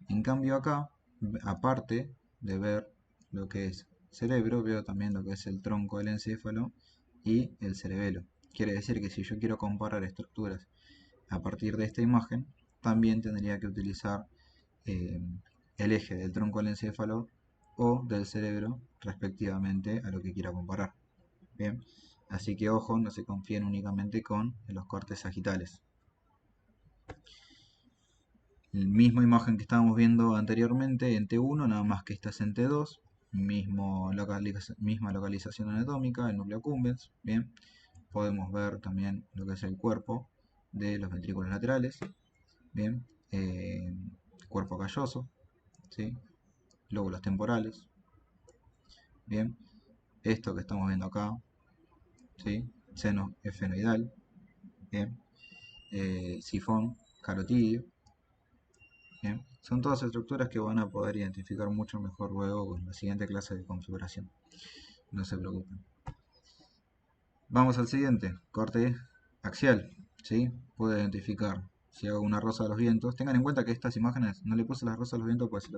En cambio acá, aparte de ver lo que es cerebro, veo también lo que es el tronco del encéfalo y el cerebelo. Quiere decir que si yo quiero comparar estructuras a partir de esta imagen, también tendría que utilizar eh, el eje del tronco del encéfalo o del cerebro respectivamente a lo que quiera comparar. Bien, así que ojo, no se confíen únicamente con los cortes sagitales. La misma imagen que estábamos viendo anteriormente en T1, nada más que esta es en T2, misma localización anatómica, el núcleo accumbens, bien, podemos ver también lo que es el cuerpo de los ventrículos laterales, bien, cuerpo calloso, ¿sí? Lóbulos temporales, bien, esto que estamos viendo acá, ¿sí? Seno efenoidal, bien, sifón carotídeo, bien. Son todas estructuras que van a poder identificar mucho mejor luego con la siguiente clase de configuración, no se preocupen. Vamos al siguiente, corte axial, ¿sí? Puedo identificar si hago una rosa de los vientos. Tengan en cuenta que estas imágenes no le puse la rosa de los vientos pues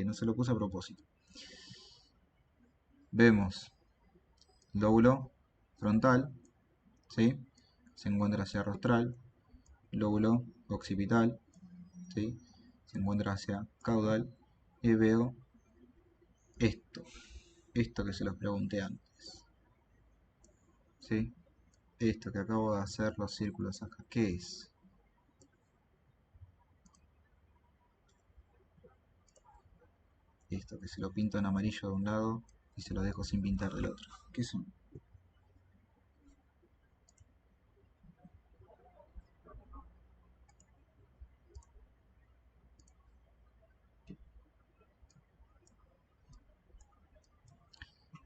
no se lo puse a propósito. Vemos lóbulo frontal, ¿sí? Se encuentra hacia rostral, lóbulo occipital, ¿sí? Se encuentra hacia caudal y veo esto que se los pregunté antes, ¿sí? Esto que acabo de hacer los círculos acá, ¿qué es? Esto que se lo pinto en amarillo de un lado y se lo dejo sin pintar del otro. ¿Qué son?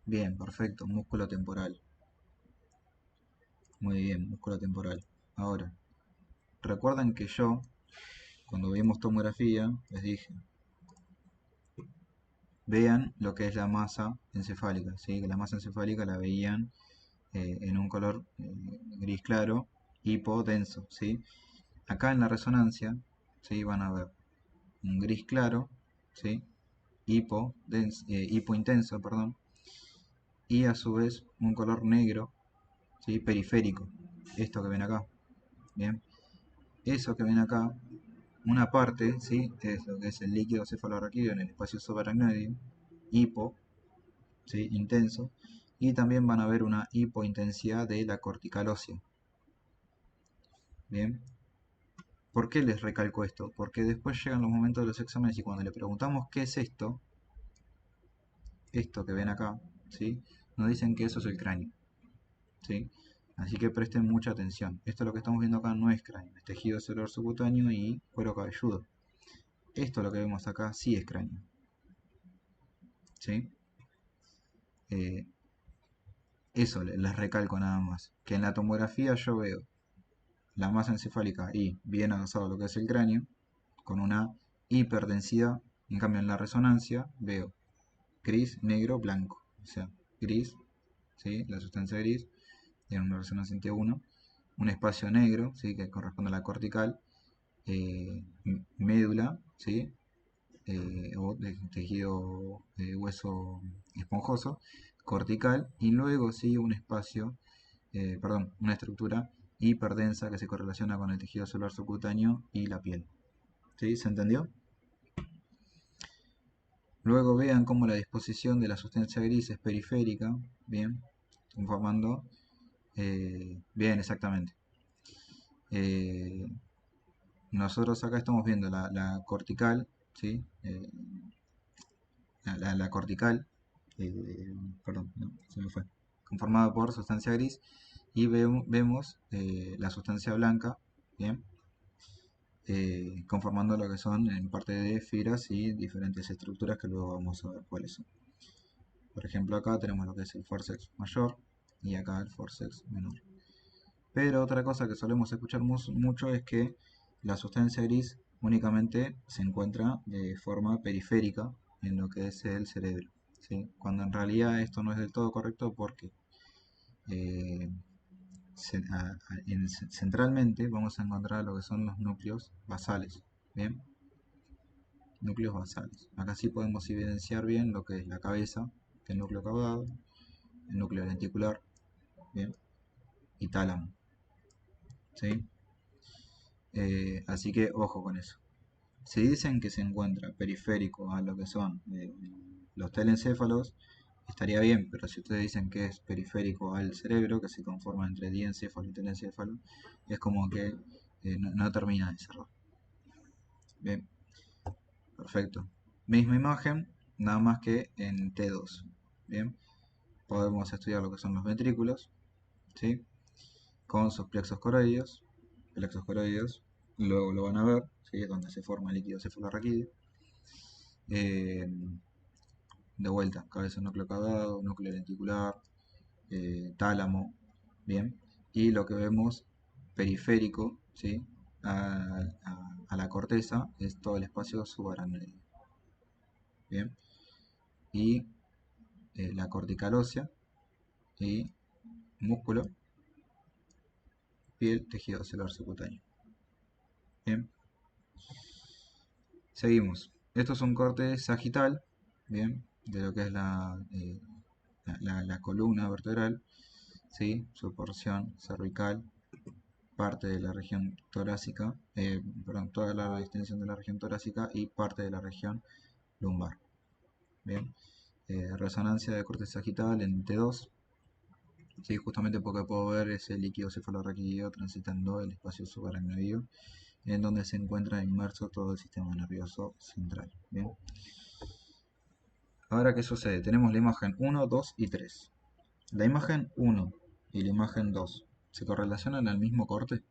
Bien, perfecto, músculo temporal. Muy bien, músculo temporal. Ahora, recuerden que yo, cuando vimos tomografía, les dije, vean lo que es la masa encefálica, ¿sí? Que la masa encefálica la veían en un color gris claro, hipodenso, ¿sí? Acá en la resonancia, ¿sí? Van a ver un gris claro, ¿sí? Hipointenso, perdón, y a su vez un color negro, ¿sí? Periférico, esto que ven acá, bien, eso que ven acá, una parte, ¿sí? Es lo que es el líquido cefalorraquídeo en el espacio subaracnoideo, hipo, ¿sí? Intenso, y también van a ver una hipointensidad de la cortical ósea, bien. ¿Por qué les recalco esto? Porque después llegan los momentos de los exámenes y cuando le preguntamos qué es esto que ven acá, ¿sí? Nos dicen que eso es el cráneo, ¿sí? Así que presten mucha atención. Esto lo que estamos viendo acá no es cráneo, es tejido celular subcutáneo y cuero cabelludo. Esto lo que vemos acá sí es cráneo, ¿sí? Eh, Eso les recalco nada más. Que en la tomografía yo veo la masa encefálica y bien avanzado lo que es el cráneo, con una hiperdensidad. En cambio en la resonancia veo gris, negro, blanco. O sea, gris, ¿sí? La sustancia gris, en una resonancia 1, un espacio negro, ¿sí? Que corresponde a la cortical, médula, ¿sí? O de tejido de hueso esponjoso, cortical, y luego sigue un espacio, perdón, una estructura hiperdensa que se correlaciona con el tejido celular subcutáneo y la piel. ¿Sí? ¿Se entendió? Luego vean cómo la disposición de la sustancia gris es periférica, bien, conformando, bien, exactamente. Eh, Nosotros acá estamos viendo la cortical, ¿sí? La cortical, perdón, no, se me fue, conformada por sustancia gris, y vemos la sustancia blanca, bien, conformando lo que son en parte de fibras y diferentes estructuras que luego vamos a ver cuáles son. Por ejemplo, acá tenemos lo que es el forceps mayor y acá el forceps menor. Pero otra cosa que solemos escuchar mucho es que la sustancia gris únicamente se encuentra de forma periférica en lo que es el cerebro, ¿sí? Cuando en realidad esto no es del todo correcto porque eh, centralmente vamos a encontrar lo que son los núcleos basales, ¿bien? Núcleos basales. Acá sí podemos evidenciar bien lo que es la cabeza, que es el núcleo caudado, el núcleo lenticular, ¿bien? Y tálamo, ¿sí? Así que ojo con eso. Si dicen que se encuentra periférico a lo que son los telencéfalos, estaría bien, pero si ustedes dicen que es periférico al cerebro, que se conforma entre diencéfalo y telencéfalo, es como que no termina de cerrar. Bien, perfecto. Misma imagen, nada más que en T2. Bien, podemos estudiar lo que son los ventrículos, ¿sí? con sus plexos coroides, luego lo van a ver, ¿sí? Es donde se forma el líquido cefalorraquídeo. Eh, de vuelta, cabeza núcleo caudado, núcleo lenticular, tálamo, bien, y lo que vemos periférico, ¿sí? a la corteza es todo el espacio subaracnoideo, bien, y la cortical ósea y músculo, piel, tejido celular subcutáneo, bien. Seguimos. Esto es un corte sagital, bien, de lo que es la columna vertebral, ¿sí? Su porción cervical, parte de la región torácica, perdón, toda la extensión de la región torácica y parte de la región lumbar. Bien, resonancia de corte sagital en T2, ¿sí? Justamente porque puedo ver ese líquido cefalorraquídeo transitando el espacio subaracnoideo, en donde se encuentra inmerso todo el sistema nervioso central. Bien. Ahora, ¿qué sucede? Tenemos la imagen 1, 2 y 3. La imagen 1 y la imagen 2 se correlacionan al mismo corte.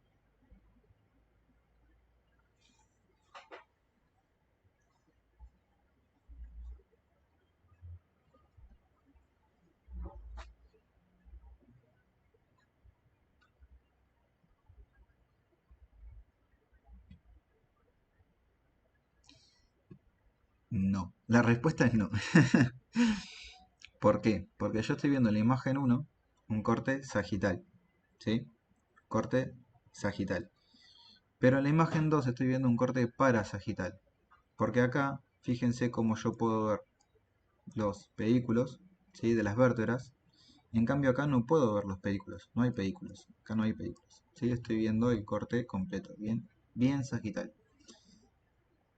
No, la respuesta es no. ¿Por qué? Porque yo estoy viendo en la imagen 1 un corte sagital, ¿sí? Corte sagital. Pero en la imagen 2 estoy viendo un corte parasagital. Porque acá, fíjense cómo yo puedo ver los pedículos, ¿sí? De las vértebras. En cambio acá no puedo ver los pedículos, no hay pedículos. Acá no hay pedículos, ¿sí? Estoy viendo el corte completo, bien, bien sagital.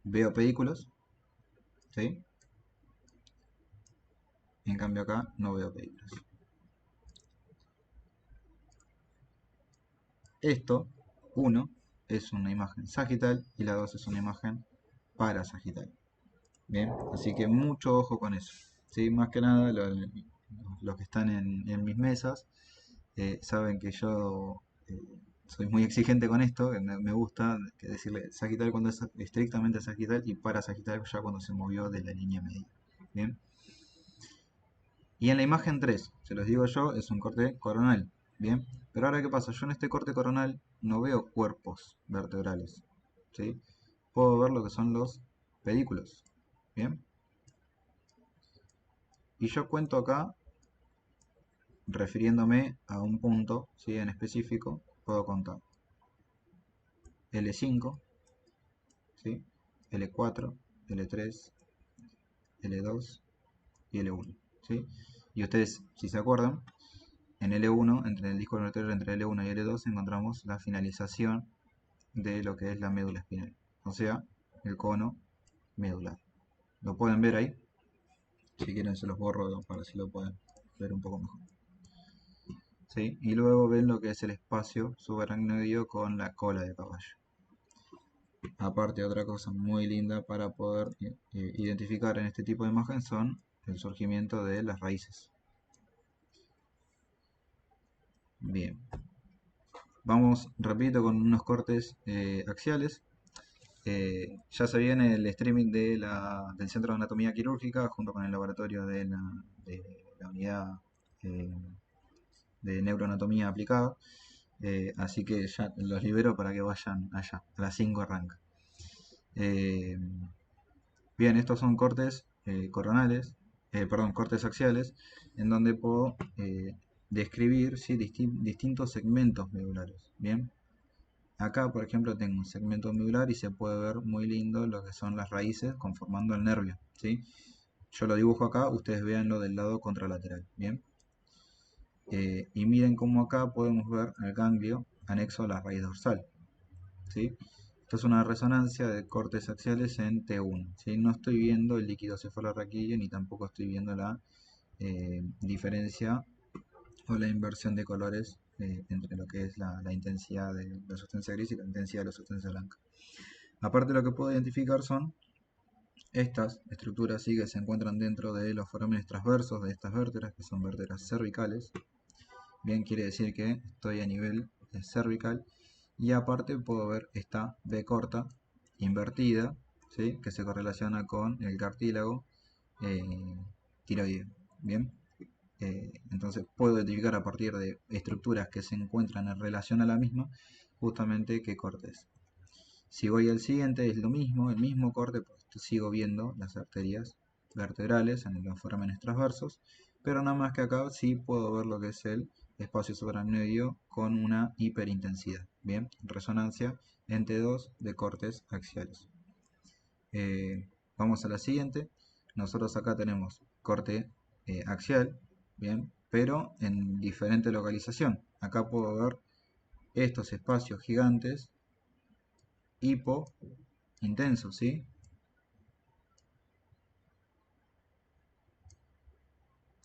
Veo pedículos, ¿sí? En cambio acá no veo pedículos. Esto, 1, es una imagen sagital y la 2 es una imagen parasagital. Bien, así que mucho ojo con eso. ¿Sí? Más que nada, los que están en mis mesas saben que yo soy muy exigente con esto, que me gusta decirle sagital cuando es estrictamente sagital y parasagital ya cuando se movió de la línea media. Bien. Y en la imagen 3, se los digo yo, es un corte coronal. Bien. Pero ahora, ¿qué pasa? Yo en este corte coronal no veo cuerpos vertebrales. ¿Sí? Puedo ver lo que son los pedículos. Bien. Y yo cuento acá, refiriéndome a un punto, ¿sí? En específico, puedo contar L5, ¿sí? L4, L3, L2 y L1. ¿Sí? Y ustedes, si se acuerdan, en L1, entre el disco vertebral entre L1 y L2, encontramos la finalización de lo que es la médula espinal, o sea, el cono medular. ¿Lo pueden ver ahí? Si quieren se los borro para si lo pueden ver un poco mejor. ¿Sí? Y luego ven lo que es el espacio subaracnoideo con la cola de caballo. Aparte, otra cosa muy linda para poder identificar en este tipo de imagen son el surgimiento de las raíces. Bien, vamos, repito, con unos cortes axiales. Ya se viene el streaming del Centro de Anatomía Quirúrgica junto con el laboratorio de la unidad eh, de neuroanatomía aplicada. Así que ya los libero para que vayan allá. A las 5 arranca. Eh, Bien, estos son cortes coronales, perdón, cortes axiales, en donde puedo describir, ¿sí? Distintos segmentos medulares. Bien, acá por ejemplo tengo un segmento medular y se puede ver muy lindo lo que son las raíces conformando el nervio. ¿Sí? Yo lo dibujo acá, ustedes veanlo del lado contralateral. Bien, y miren cómo acá podemos ver el ganglio anexo a la raíz dorsal. ¿Sí? Esto es una resonancia de cortes axiales en T1. ¿Sí? No estoy viendo el líquido cefalorraquídeo ni tampoco estoy viendo la diferencia o la inversión de colores entre lo que es la intensidad de la sustancia gris y la intensidad de la sustancia blanca. Aparte, lo que puedo identificar son estas estructuras, ¿sí? Que se encuentran dentro de los forámenes transversos de estas vértebras, que son vértebras cervicales. Bien, quiere decir que estoy a nivel cervical, y aparte puedo ver esta B corta invertida, ¿sí? Que se correlaciona con el cartílago eh, tiroideo. Bien, entonces puedo identificar a partir de estructuras que se encuentran en relación a la misma justamente qué corte es. Si voy al siguiente es lo mismo, el mismo corte, pues sigo viendo las arterias vertebrales en los forámenes transversos, pero nada más que acá sí puedo ver lo que es el espacio supramedio con una hiperintensidad. Bien, resonancia en T2 de cortes axiales. Vamos a la siguiente. Nosotros acá tenemos corte axial, bien, pero en diferente localización. Acá puedo ver estos espacios gigantes hipo intensos, ¿sí?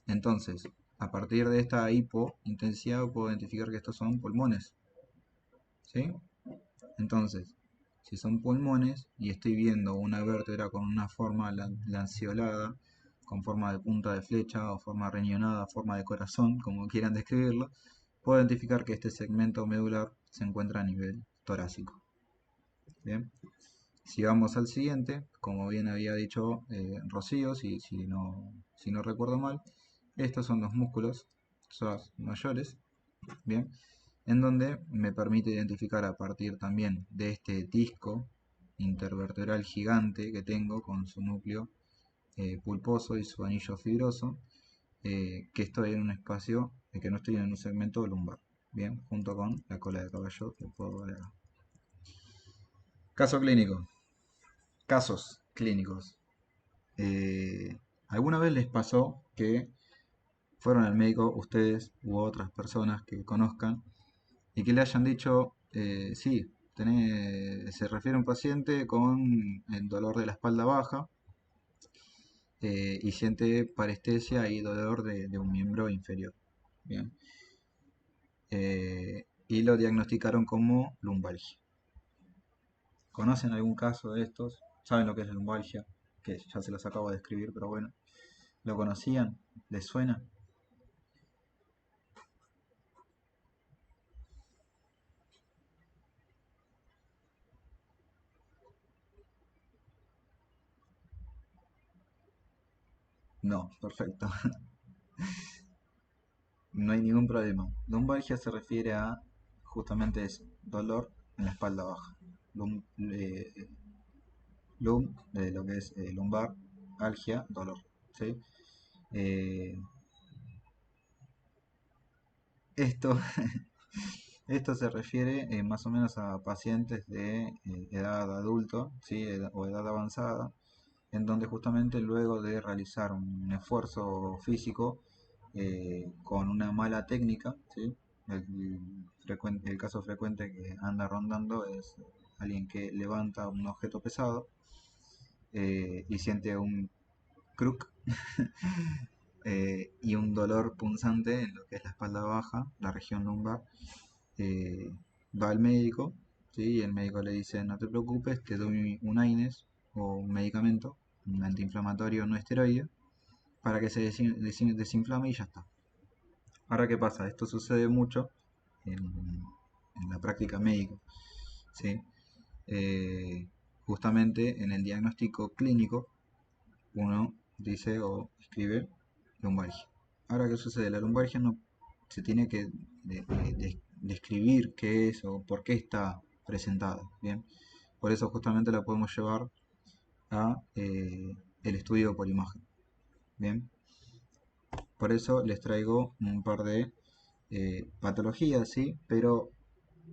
Entonces, a partir de esta hipointensidad puedo identificar que estos son pulmones, ¿sí? Entonces, si son pulmones y estoy viendo una vértebra con una forma lanceolada, con forma de punta de flecha o forma riñonada, forma de corazón, como quieran describirlo, puedo identificar que este segmento medular se encuentra a nivel torácico. Bien, si vamos al siguiente, como bien había dicho Rocío, si no recuerdo mal, estos son los músculos psoas mayores, bien, en donde me permite identificar a partir también de este disco intervertebral gigante que tengo con su núcleo pulposo y su anillo fibroso, que estoy en un espacio, que no estoy en un segmento lumbar, bien, junto con la cola de caballo que puedo ver acá. Caso clínico. Casos clínicos. ¿Alguna vez les pasó que fueron al médico ustedes u otras personas que conozcan y que le hayan dicho, sí, se refiere a un paciente con el dolor de la espalda baja y siente parestesia y dolor de un miembro inferior? Bien. Y lo diagnosticaron como lumbalgia. ¿Conocen algún caso de estos? ¿Saben lo que es la lumbalgia? Que ya se los acabo de describir, pero bueno. ¿Lo conocían? ¿Les suena? No, perfecto. No hay ningún problema. Lumbalgia se refiere a justamente eso, dolor en la espalda baja. Lum, lo que es lumbar, algia, dolor. ¿Sí? Eh, esto, esto se refiere más o menos a pacientes de edad adulto, ¿sí? O edad avanzada, en donde justamente luego de realizar un esfuerzo físico con una mala técnica, ¿sí? El caso frecuente que anda rondando es alguien que levanta un objeto pesado y siente un crook y un dolor punzante en lo que es la espalda baja, la región lumbar. eh, Va al médico, ¿sí? Y el médico le dice, no te preocupes, te doy un AINES o un medicamento, un antiinflamatorio no esteroide, para que se desinflame y ya está. Ahora, ¿qué pasa? Esto sucede mucho en la práctica médica, ¿sí? Eh, Justamente en el diagnóstico clínico uno dice o escribe lumbalgia. Ahora, ¿qué sucede? La lumbalgia no se tiene que describir qué es o por qué está presentada, ¿bien? Por eso justamente la podemos llevar a el estudio por imagen, ¿bien? Por eso les traigo un par de patologías, ¿sí? Pero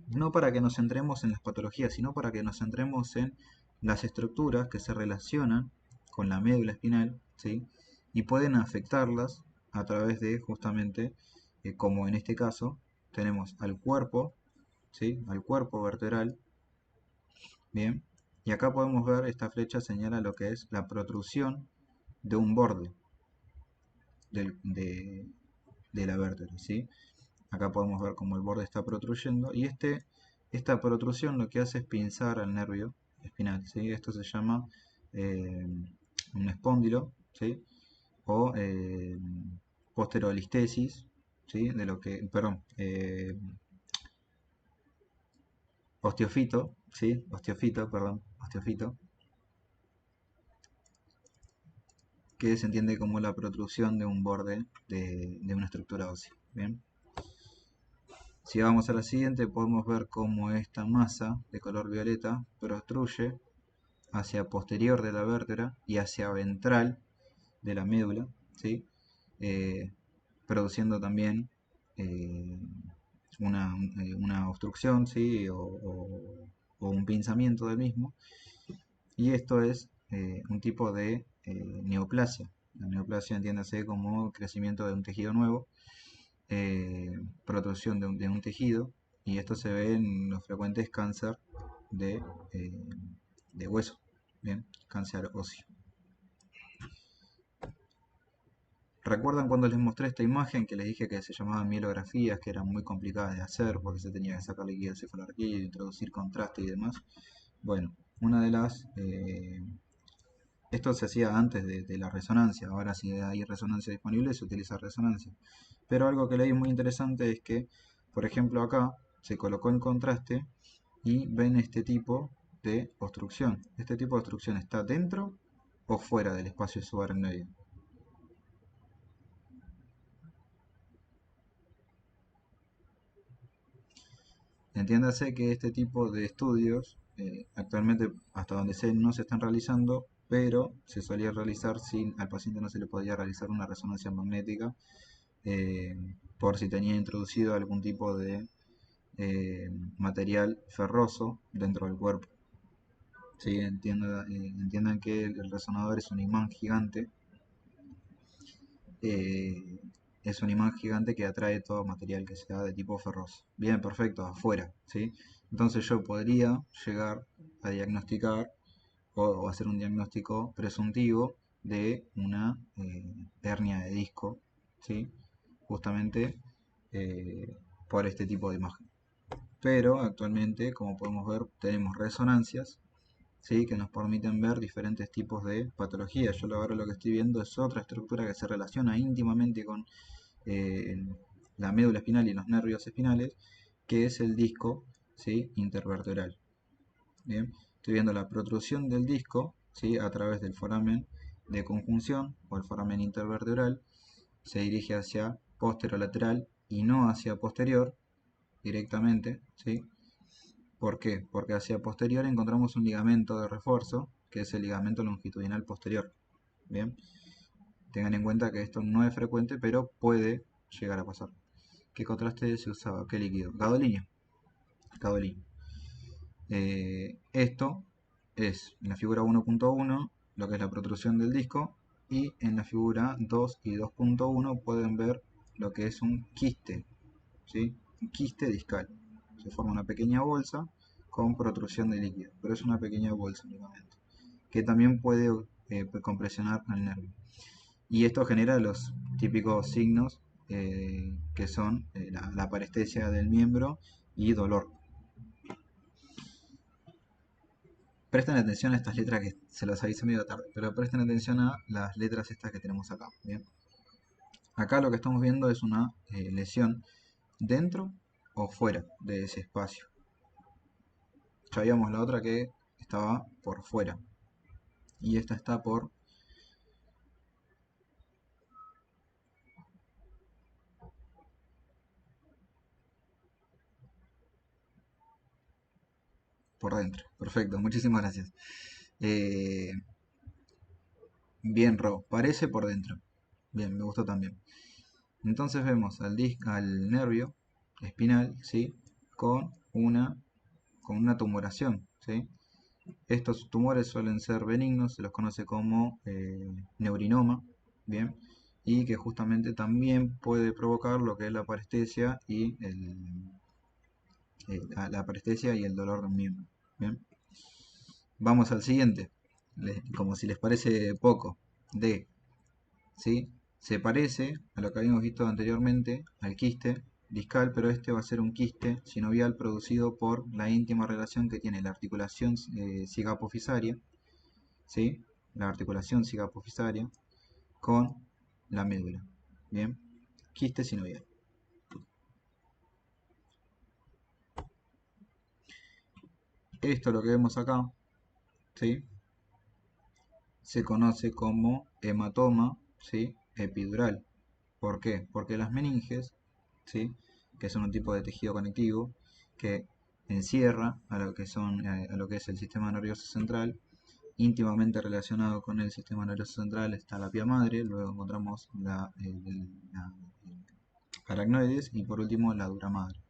no para que nos centremos en las patologías, sino para que nos centremos en las estructuras que se relacionan con la médula espinal, ¿sí? Y pueden afectarlas a través de justamente, como en este caso, tenemos al cuerpo, ¿sí? Al cuerpo vertebral, bien. Y acá podemos ver, esta flecha señala lo que es la protrusión de un borde del- de, de la vértebra, ¿sí? Acá podemos ver cómo el borde está protruyendo y esta protrusión lo que hace es pinzar al nervio espinal, ¿sí? Esto se llama eh, un espóndilo, ¿sí? O posterolistesis, ¿sí? De lo que, perdón, osteofito, ¿sí? Osteofito, perdón, osteofito, que se entiende como la protrusión de un borde de una estructura ósea. Bien. Si vamos a la siguiente, podemos ver cómo esta masa de color violeta protruye hacia posterior de la vértebra y hacia ventral de la médula, ¿sí? Eh, produciendo también eh, una obstrucción, ¿sí? O un pinzamiento del mismo. Y esto es un tipo de neoplasia. La neoplasia entiéndase como crecimiento de un tejido nuevo, protrusión de un tejido, y esto se ve en los frecuentes cáncer de, eh, de hueso, bien, cáncer óseo. ¿Recuerdan cuando les mostré esta imagen que les dije que se llamaban mielografías, que eran muy complicadas de hacer porque se tenía que sacar líquido cefalorraquídeo, introducir contraste y demás? Bueno, una de las... esto se hacía antes de la resonancia, ahora si hay resonancia disponible se utiliza resonancia. Pero algo que leí muy interesante es que, por ejemplo acá, se colocó en contraste y ven este tipo de obstrucción. Este tipo de obstrucción está dentro o fuera del espacio subaracnoide. Entiéndase que este tipo de estudios actualmente, hasta donde sé, no se están realizando, pero se solía realizar sin, al paciente no se le podía realizar una resonancia magnética eh, por si tenía introducido algún tipo de material ferroso dentro del cuerpo. ¿Sí? Entiendan que el resonador es un imán gigante, eh, es un imán gigante que atrae todo material que sea de tipo ferroso. Bien, perfecto, afuera, ¿sí? Entonces yo podría llegar a diagnosticar o hacer un diagnóstico presuntivo de una hernia de disco, ¿sí? Justamente por este tipo de imagen. Pero actualmente, como podemos ver, tenemos resonancias, ¿sí? Que nos permiten ver diferentes tipos de patologías. Yo ahora lo que estoy viendo es otra estructura que se relaciona íntimamente con eh, la médula espinal y los nervios espinales, que es el disco, ¿sí? Intervertebral. Bien, estoy viendo la protrusión del disco, ¿sí? A través del foramen de conjunción o el foramen intervertebral, se dirige hacia posterolateral y no hacia posterior directamente, ¿sí? ¿Por qué? Porque hacia posterior encontramos un ligamento de refuerzo, que es el ligamento longitudinal posterior. Bien, tengan en cuenta que esto no es frecuente, pero puede llegar a pasar. ¿Qué contraste se usaba? ¿Qué líquido? Gadolinio. Gadolinio. Esto es en la figura 1.1 lo que es la protrusión del disco, y en la figura 2 y 2.1 pueden ver lo que es un quiste, ¿sí? Un quiste discal. Se forma una pequeña bolsa con protrusión de líquido, pero es una pequeña bolsa únicamente, que también puede compresionar al nervio. Y esto genera los típicos signos que son la parestesia del miembro y dolor. Presten atención a estas letras que se las aviso medio tarde, pero presten atención a las letras estas que tenemos acá. Bien. Acá lo que estamos viendo es una lesión dentro o fuera de ese espacio. Ya habíamos la otra que estaba por fuera y esta está por dentro. Perfecto, muchísimas gracias. Eh, bien, Ro, parece por dentro. Bien, me gustó también. Entonces vemos al nervio espinal, ¿sí? Con una tumoración, ¿sí? Estos tumores suelen ser benignos, se los conoce como neurinoma, ¿bien? Y que justamente también puede provocar lo que es la parestesia y la parestesia y el dolor de un miembro, ¿bien? Vamos al siguiente, como si les parece poco, D, ¿sí? Se parece a lo que habíamos visto anteriormente, al quiste discal, pero este va a ser un quiste sinovial producido por la íntima relación que tiene la articulación cicapofisaria, ¿sí? La articulación cicapofisaria con la médula. Bien, quiste sinovial. Esto lo que vemos acá, ¿sí? Se conoce como hematoma, ¿sí? Epidural. ¿Por qué? Porque las meninges, ¿sí? Que son un tipo de tejido conectivo que encierra a lo que a lo que es el sistema nervioso central, íntimamente relacionado con el sistema nervioso central está la pía madre, luego encontramos la aracnoides y por último la dura madre.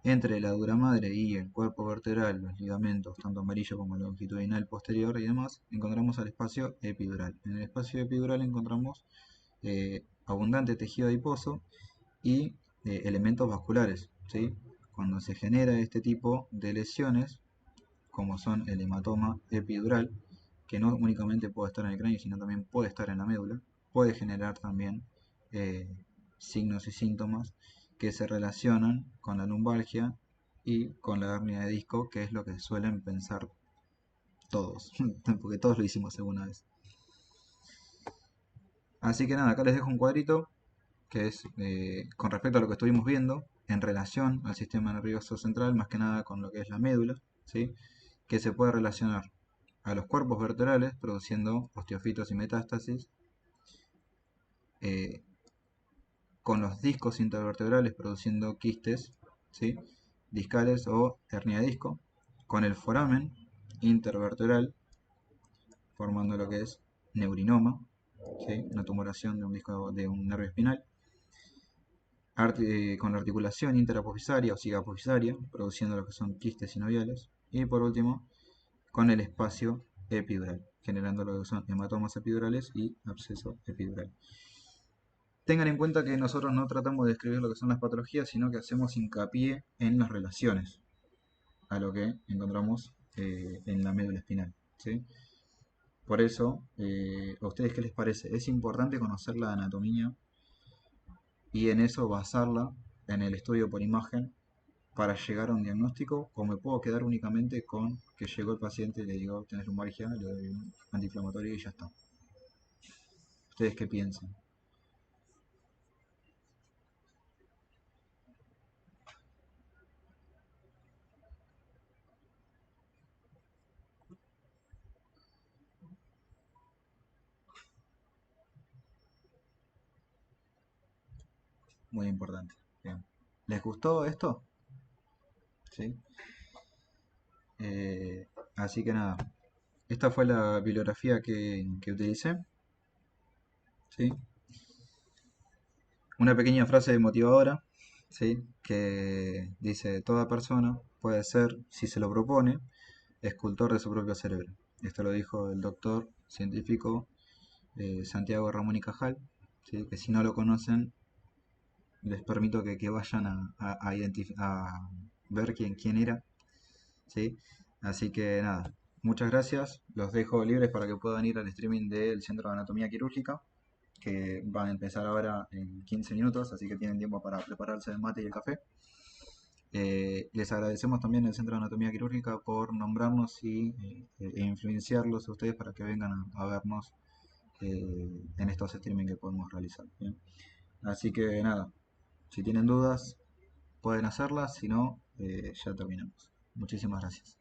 Entre la dura madre y el cuerpo vertebral, los ligamentos, tanto amarillo como longitudinal posterior y demás, encontramos el espacio epidural. En el espacio epidural encontramos abundante tejido adiposo y elementos vasculares, ¿sí? Cuando se genera este tipo de lesiones, como son el hematoma epidural, que no únicamente puede estar en el cráneo, sino también puede estar en la médula, puede generar también eh, signos y síntomas que se relacionan con la lumbalgia y con la hernia de disco, que es lo que suelen pensar todos, porque todos lo hicimos alguna vez. Así que nada, acá les dejo un cuadrito que es con respecto a lo que estuvimos viendo en relación al sistema nervioso central, más que nada con lo que es la médula, ¿sí? Que se puede relacionar a los cuerpos vertebrales produciendo osteofitos y metástasis, eh, con los discos intervertebrales produciendo quistes, ¿sí? Discales o hernia de disco, con el foramen intervertebral formando lo que es neurinoma, ¿sí? Una tumoración de un disco de un nervio espinal, con la articulación interapofisaria o cigapofisaria, produciendo lo que son quistes sinoviales, y por último, con el espacio epidural, generando lo que son hematomas epidurales y absceso epidural. Tengan en cuenta que nosotros no tratamos de describir lo que son las patologías, sino que hacemos hincapié en las relaciones a lo que encontramos en la médula espinal, ¿sí? Por eso, ¿a ustedes qué les parece? Es importante conocer la anatomía y en eso basarla en el estudio por imagen para llegar a un diagnóstico, o me puedo quedar únicamente con que llegó el paciente y le digo, tenés lumbalgia, le doy un antiinflamatorio y ya está. ¿Ustedes qué piensan? Muy importante. Bien. ¿Les gustó esto? ¿Sí? Así que nada, esta fue la bibliografía que utilicé, ¿sí? Una pequeña frase motivadora, ¿sí? Que dice, toda persona puede ser, si se lo propone, escultor de su propio cerebro. Esto lo dijo el doctor científico Santiago Ramón y Cajal, ¿sí? Que si no lo conocen, les permito que vayan a ver quién era, ¿sí? Así que nada, muchas gracias. Los dejo libres para que puedan ir al streaming del Centro de Anatomía Quirúrgica, que va a empezar ahora en 15 minutos, así que tienen tiempo para prepararse el mate y el café. Les agradecemos también al Centro de Anatomía Quirúrgica por nombrarnos e influenciarlos a ustedes para que vengan a vernos en estos streaming que podemos realizar. ¿Bien? Así que nada, si tienen dudas pueden hacerlas, si no, ya terminamos. Muchísimas gracias.